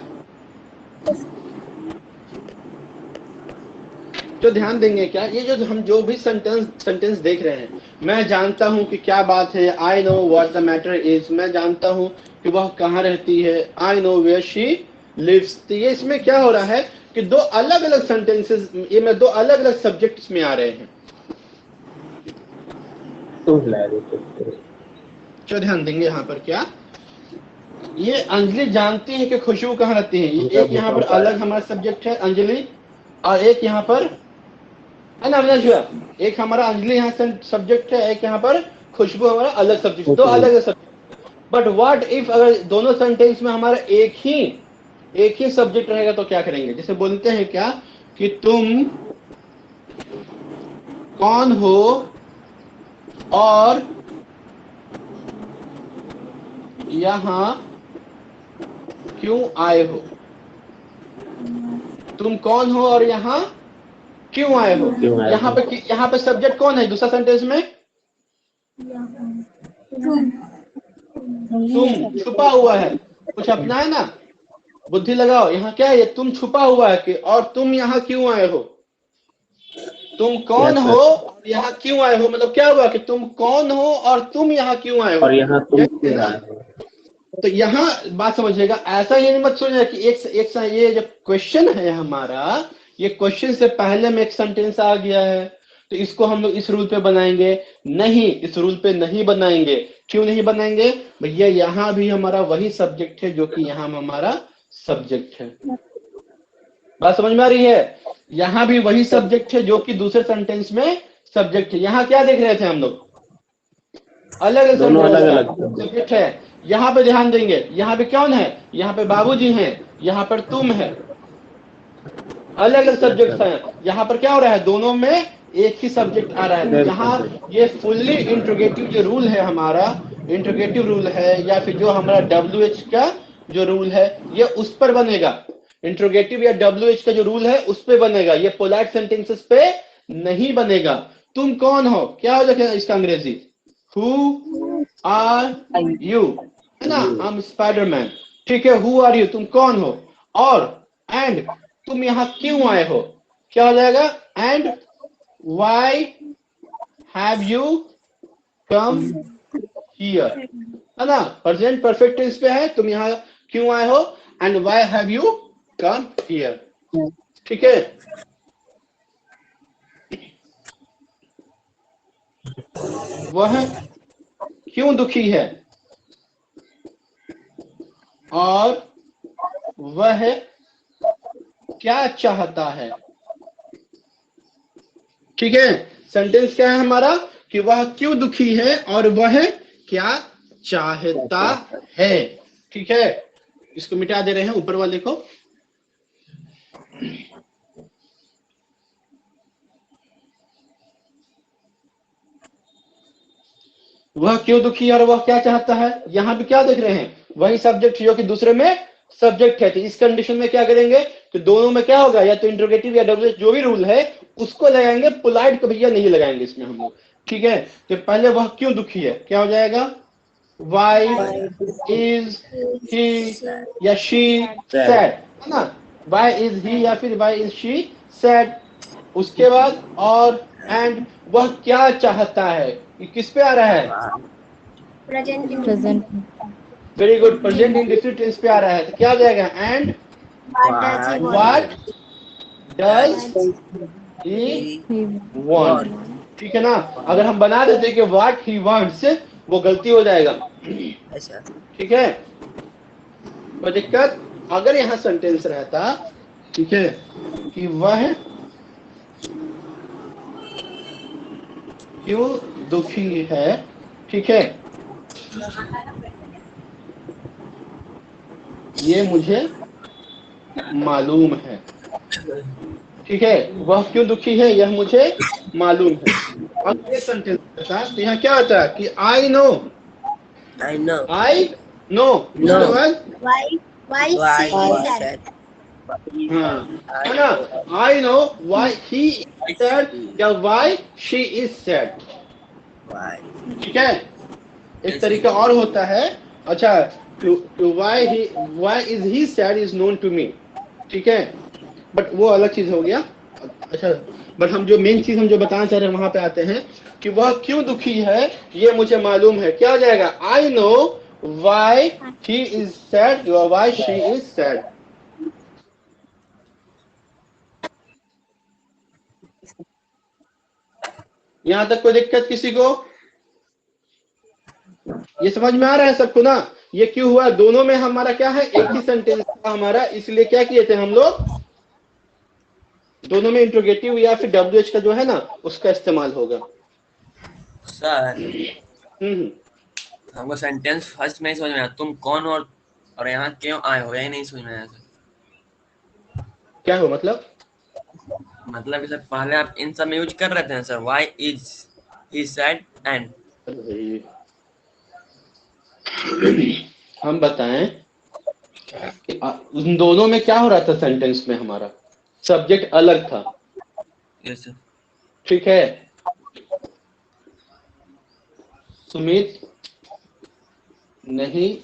तो ध्यान देंगे क्या, ये जो हम जो भी सेंटेंस देख रहे हैं, मैं जानता हूं कि क्या बात है। I know what the matter is, मैं जानता हूं कि वह कहाँ रहती है। I know where she lives. तो ये इसमें क्या हो रहा है कि दो अलग अलग सेंटेंसेस, ये में दो अलग अलग सब्जेक्ट्स में आ रहे हैं। तो ध्यान देंगे यहाँ पर क्या, ये अंजलि जानती है कि खुशबू कहाँ रहती है। एक यहाँ पर अलग हमारा सब्जेक्ट है अंजलि, और एक यहाँ पर है ना अविनाश भैया? एक हमारा अंजलि यहाँ सब्जेक्ट है, एक यहाँ पर खुशबू हमारा अलग सब्जेक्ट, दो अलग सब्जेक्ट। बट व्हाट इफ अगर दोनों सेंटेंस में हमारा एक ही सब्जेक्ट रहेगा तो क्या करेंगे? जैसे बोलते हैं क्या कि तुम कौन हो और यहाँ क्यों आए हो? तुम कौन हो और यहाँ क्यों आए हो? यहाँ पे सब्जेक्ट कौन है दूसरा सेंटेंस में? तुम छुपा हुआ है, कुछ अपना है ना, बुद्धि लगाओ। यहाँ क्या है? तुम छुपा हुआ है कि और तुम यहाँ क्यों आए हो? तुम कौन हो और यहाँ क्यों आए हो? मतलब क्या हुआ कि तुम कौन हो और तुम यहाँ क्यों आए हो? और यहाँ तुम क्यों आए हो? तो यहाँ बात समझिएगा, ऐसा ये मत सोचिएगा कि एक ये जो क्वेश्चन है हमारा, ये क्वेश्चन से पहले में एक सेंटेंस आ गया है तो इसको हम लोग इस रूल पे बनाएंगे। नहीं, इस रूल पे नहीं बनाएंगे। क्यों नहीं बनाएंगे भैया? यहाँ भी हमारा वही सब्जेक्ट है जो कि यहाँ हमारा सब्जेक्ट है। बात समझ में आ रही है? यहाँ भी वही सब्जेक्ट है जो कि दूसरे सेंटेंस में सब्जेक्ट है। यहाँ क्या देख रहे थे हम लोग? अलग सब्जेक्ट है। यहाँ पे ध्यान देंगे, यहाँ पे कौन है? यहाँ पे बाबूजी हैं, यहाँ पर तुम है, अलग अलग सब्जेक्ट है। यहाँ पर क्या हो रहा है? दोनों में एक ही सब्जेक्ट आ रहा है। यहाँ ये फुल्ली इंट्रोगेटिव जो रूल है हमारा, इंट्रोगेटिव रूल है या फिर जो हमारा WH का जो रूल है ये उस पर बनेगा। इंट्रोगेटिव या WH का जो रूल है उस पे बनेगा, ये पोलाइट सेंटेंसेस पे नहीं बनेगा। तुम कौन हो, क्या हो जाएगा इसका अंग्रेजी? Who are you, है ना? I'm स्पाइडरमैन, ठीक है। Who are you, तुम कौन हो, और एंड तुम यहाँ क्यों आए हो, क्या हो जाएगा? And why have you come here, है ना? प्रेजेंट परफेक्ट टेंस पे है, तुम यहाँ क्यों आए हो, and why have you come here, ठीक है। वह क्यों दुखी है और वह क्या चाहता है, ठीक है। सेंटेंस क्या है हमारा कि वह क्यों दुखी है और वह क्या चाहता है, ठीक है। इसको मिटा दे रहे हैं ऊपर वाले को। वह क्यों दुखी है और वह क्या चाहता है, यहां भी क्या देख रहे हैं? वही सब्जेक्ट जो कि दूसरे में सब्जेक्ट है। तो इस कंडीशन में क्या करेंगे तो दोनों में क्या होगा, या तो इंट्रोगेटिव या WH जो भी रूल है उसको लगाएंगे, पोलाइट को भैया नहीं लगाएंगे इसमें हम लोग, ठीक है। तो पहले वह क्यों दुखी है, क्या हो जाएगा? Why is he या she sad, है ना? Why is he या फिर why is she sad। उसके बाद और एंड वह क्या चाहता है, ये किस पे आ रहा है? Present. Very good, present indefinite tense पे आ रहा है। तो क्या हो जाएगा? And what does he want, ठीक है ना। अगर हम बना देते कि व्हाट ही वांट्स, वो गलती हो जाएगा, ठीक है। कोई दिक्कत? अगर यहाँ सेंटेंस रहता, ठीक है, कि वह क्यों दुखी है, ठीक है, ये मुझे मालूम है, ठीक है। वह क्यों दुखी है यह मुझे मालूम है। अब ये सेंटेंस होता है तो यहाँ क्या होता है कि I know, I know. I know, No. Why sad? हाँ, है ना? I know why he sad या why she is sad, Why? ठीक है। एक तरीका और होता है, अच्छा, why is he sad is known to me, ठीक है, बट वो अलग चीज हो गया। अच्छा, बट हम जो मेन चीज हम जो बताना चाह रहे हैं वहां पे आते हैं कि वह क्यों दुखी है ये मुझे मालूम है। क्या हो जाएगा? I know why he is sad or why she is sad। यहां तक कोई दिक्कत किसी को? ये समझ में आ रहा है सबको ना? ये क्यों हुआ? दोनों में हमारा क्या है, एक ही सेंटेंस था हमारा, इसलिए क्या किए थे हम लोग? दोनों में इंट्रोगेटिव या फिर WH का जो है ना उसका इस्तेमाल होगा। सर हम्म। हमको सेंटेंस फर्स्ट में ही समझ में आया, तुम कौन और यहाँ क्यों आए हो, यही नहीं समझ में आया सर। क्या हो मतलब कि सर पहले आप इन सब में यूज कर रहे थे sir, why is, he said and. हम बताएं कि उन दोनों में क्या हो रहा था सेंटेंस में, हमारा सब्जेक्ट अलग था। Yes sir. ठीक है, सुमित नहीं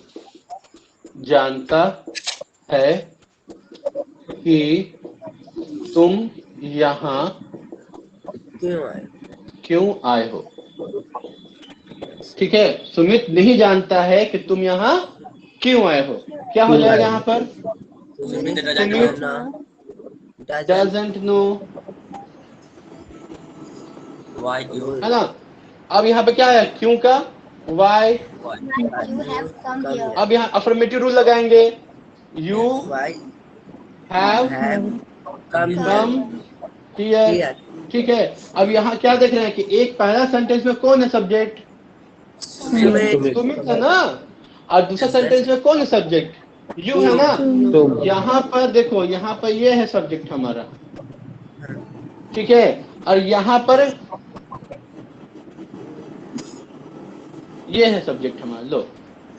जानता है कि तुम यहाँ क्यों आए हो। ठीक है, सुमित नहीं जानता है कि तुम यहाँ क्यों आए हो। क्या हो जाएगा यहाँ पर, Sumit doesn't know, why you, है ना। अब यहाँ पे क्या है, क्यों का why. You have come here. अब यहाँ अफर्मेटिव रूल लगाएंगे, you have come come here. ठीक है, अब यहाँ क्या देख रहे हैं कि एक पहला सेंटेंस में कौन है सब्जेक्ट, सुमित है ना, और दूसरा सेंटेंस में कौन है सब्जेक्ट, यू है ना। यहाँ पर देखो, यहाँ पर ये है सब्जेक्ट हमारा, ठीक है, और यहाँ पर ये है सब्जेक्ट हमारा। लो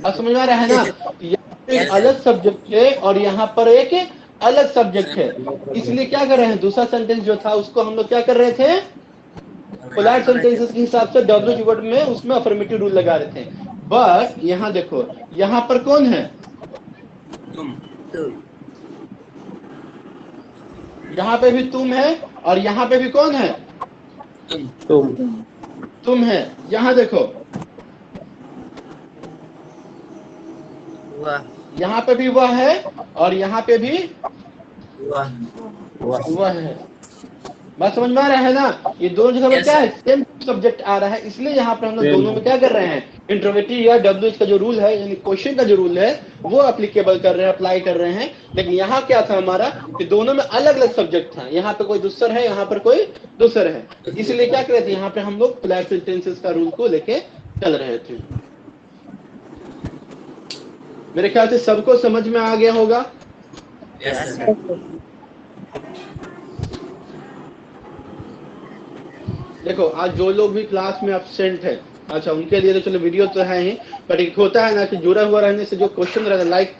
अब समझ में आ रहा है ना, यहाँ पे एक अलग सब्जेक्ट है और यहाँ पर एक अलग सब्जेक्ट है। इसलिए क्या कर रहे हैं, दूसरा सेंटेंस जो था उसको हम लोग क्या कर रहे थे, पोलाइट सेंटेंसेस के हिसाब से WH वर्ड में उसमें अफर्मेटिव रूल लगा रहे थे। बट यहाँ देखो, यहाँ पर कौन है, तुम, यहाँ पे भी तुम है और यहाँ पे भी कौन है, तुम है। यहाँ देखो, यहाँ पे भी वह है और यहाँ पे भी वह है। बात समझ में आ रहा है ना, ये दोनों जगह पर क्या है, सेम सब्जेक्ट आ रहा है। इसलिए यहाँ पर हम लोग दोनों में क्या कर रहे हैं, इंट्रोगेटिव या WH का जो रूल है, यानी क्वेश्चन का जो रूल है वो एप्लीकेबल कर रहे हैं, अप्लाई कर रहे हैं। लेकिन यहाँ क्या था हमारा कि दोनों में अलग अलग सब्जेक्ट था, यहाँ पे कोई दूसर है, यहाँ पर कोई दूसर है। इसलिए क्या कर रहे थे, यहाँ पे हम लोग पोलाइट सेंटेंसेस का रूल को लेके चल रहे थे। मेरे ख्याल से सबको समझ में आ गया होगा। Yes sir. देखो आज जो लोग भी क्लास में एब्सेंट है, अच्छा उनके लिए तो चलो वीडियो तो है ही, पर एक होता है ना कि जुड़ा हुआ रहने से जो क्वेश्चन रहता है, लाइक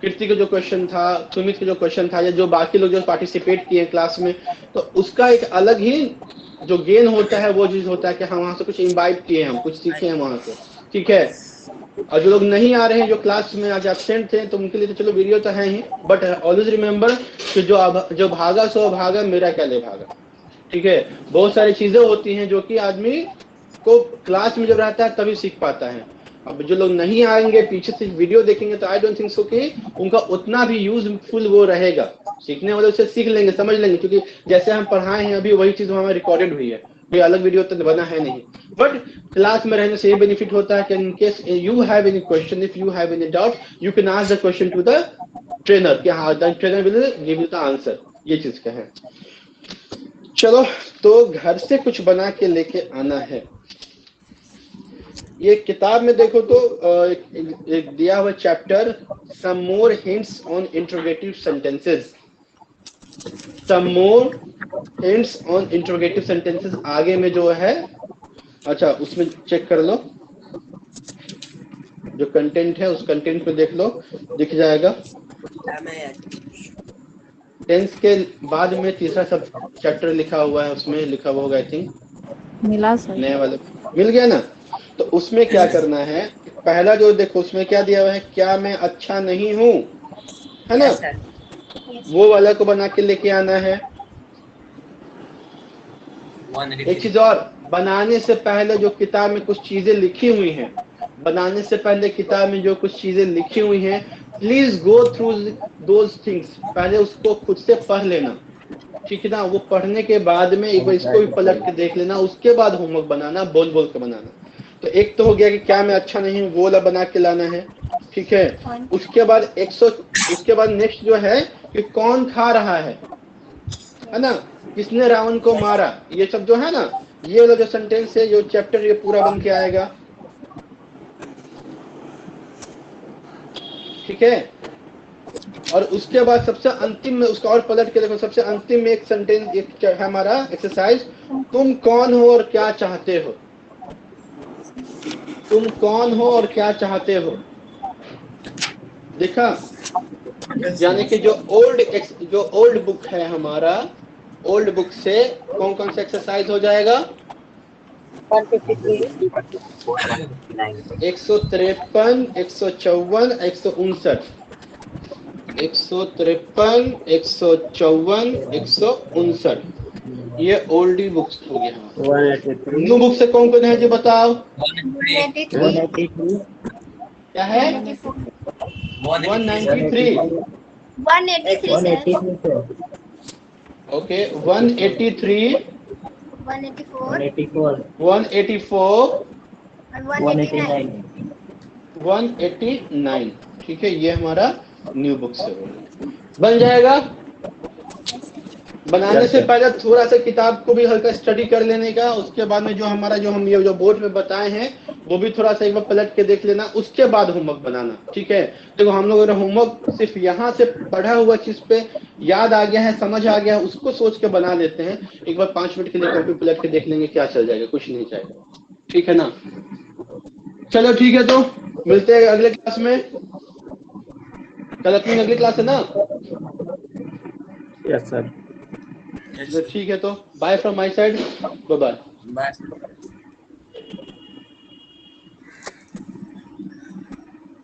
कीर्ति का जो क्वेश्चन था, सुमित का जो क्वेश्चन था, या जो बाकी लोग जो पार्टिसिपेट किए क्लास में, तो उसका एक अलग ही जो गेन होता है वो चीज होता है कि हम वहाँ से कुछ इम्बाइब किए, हम कुछ सीखे हैं वहाँ से। ठीक है, और जो लोग नहीं आ रहे हैं, जो क्लास में आज एब्सेंट थे, तो उनके लिए तो चलो वीडियो तो है ही, बट ऑलवेज रिमेम्बर कि जो भागा सो भागा, मेरा क्या ले भागा। ठीक है, बहुत सारी चीजें होती हैं जो कि आदमी को क्लास में जब रहता है तभी सीख पाता है। अब जो लोग नहीं आएंगे, पीछे से वीडियो देखेंगे, तो आई डोंट थिंक सो कि उनका उतना भी यूजफुल वो रहेगा। सीखने वाले उसे सीख लेंगे, समझ लेंगे, क्योंकि जैसे हम पढ़ाए हैं अभी वही चीज हमारी रिकॉर्डेड हुई है, कोई अलग वीडियो तो बना है नहीं। बट क्लास में रहने से ये बेनिफिट होता है कि in case you have any question, if you have any doubt, you can ask the question to the trainer, कि हाँ the trainer will give you the answer. ये चीज का है। चलो, तो घर से कुछ बना के लेके आना है। ये किताब में देखो तो एक दिया हुआ chapter, some more hints on interrogative sentences, some more hints on interrogative sentences आगे में जो है, अच्छा उसमें चेक कर लो, जो कंटेंट है उस कंटेंट पे देख लो, दिख जाएगा। टेंस के बाद में तीसरा सब चैप्टर लिखा हुआ है, उसमें लिखा हुआ होगा आई थिंक, मिला सर, नए वाले मिल गया ना। तो उसमें क्या करना है, पहला जो देखो उसमें क्या दिया हुआ है, क्या मैं अच्छा नहीं हूँ, है ना, वो वाला को बना के लेके आना है। एक चीज और, बनाने से पहले जो किताब में कुछ चीजें लिखी हुई हैं, बनाने से पहले किताब में जो कुछ चीजें लिखी हुई हैं, please go through those things, पहले उसको खुद से पढ़ लेना, ठीक है ना। वो पढ़ने के बाद में एक बार इसको भी पलट के देख लेना, उसके बाद होमवर्क बनाना, बोल बोल के बनाना। तो एक तो हो गया कि क्या मैं अच्छा नहीं हूँ, वो वाला बना के लाना है, ठीक है। उसके बाद उसके बाद नेक्स्ट जो है कि कौन खा रहा है, है ना, किसने रावण को मारा, ये सब जो है ना, ये वाला जो सेंटेंस है, जो चैप्टर ये पूरा बन के आएगा। ठीक है, और उसके बाद सबसे अंतिम में उसका और पलट के देखो, सबसे अंतिम में एक सेंटेंस एक है हमारा एक्सरसाइज, तुम कौन हो और क्या चाहते हो। तुम कौन हो और क्या चाहते हो, देखा, यानी कि जो ओल्ड बुक है हमारा, ओल्ड बुक से कौन कौन सा एक्सरसाइज हो जाएगा, 153, 153, 154, 159, 153, 154, 159, ये ओल्डी बुक्स हो गया। 183, न्यू बुक से कौन कौन है जी बताओ, 183, क्या है, 193, 183 sir, ओके, 183, 184, 184, and 189. 189, ठीक है, ये हमारा न्यू बुक से बन जाएगा। बनाने से पहले थोड़ा सा किताब को भी हल्का स्टडी कर लेने का, उसके बाद में जो हमारा जो हम ये जो बोर्ड में बताए हैं वो भी थोड़ा सा एक बार पलट के देख लेना, उसके बाद होमवर्क बनाना। ठीक है, देखो हम लोग होमवर्क सिर्फ यहाँ से पढ़ा हुआ चीज पे याद आ गया है, समझ आ गया है, उसको सोच के बना लेते हैं। एक बार 5 मिनट के लिए कॉपी पलट के देख लेंगे, क्या चल जाएगा, कुछ नहीं जाएगा। ठीक है ना, चलो ठीक है, तो मिलते हैं अगले क्लास में। कल अपनी अगली क्लास है ना, यस सर। ठीक है, तो bye from my side, bye bye. बस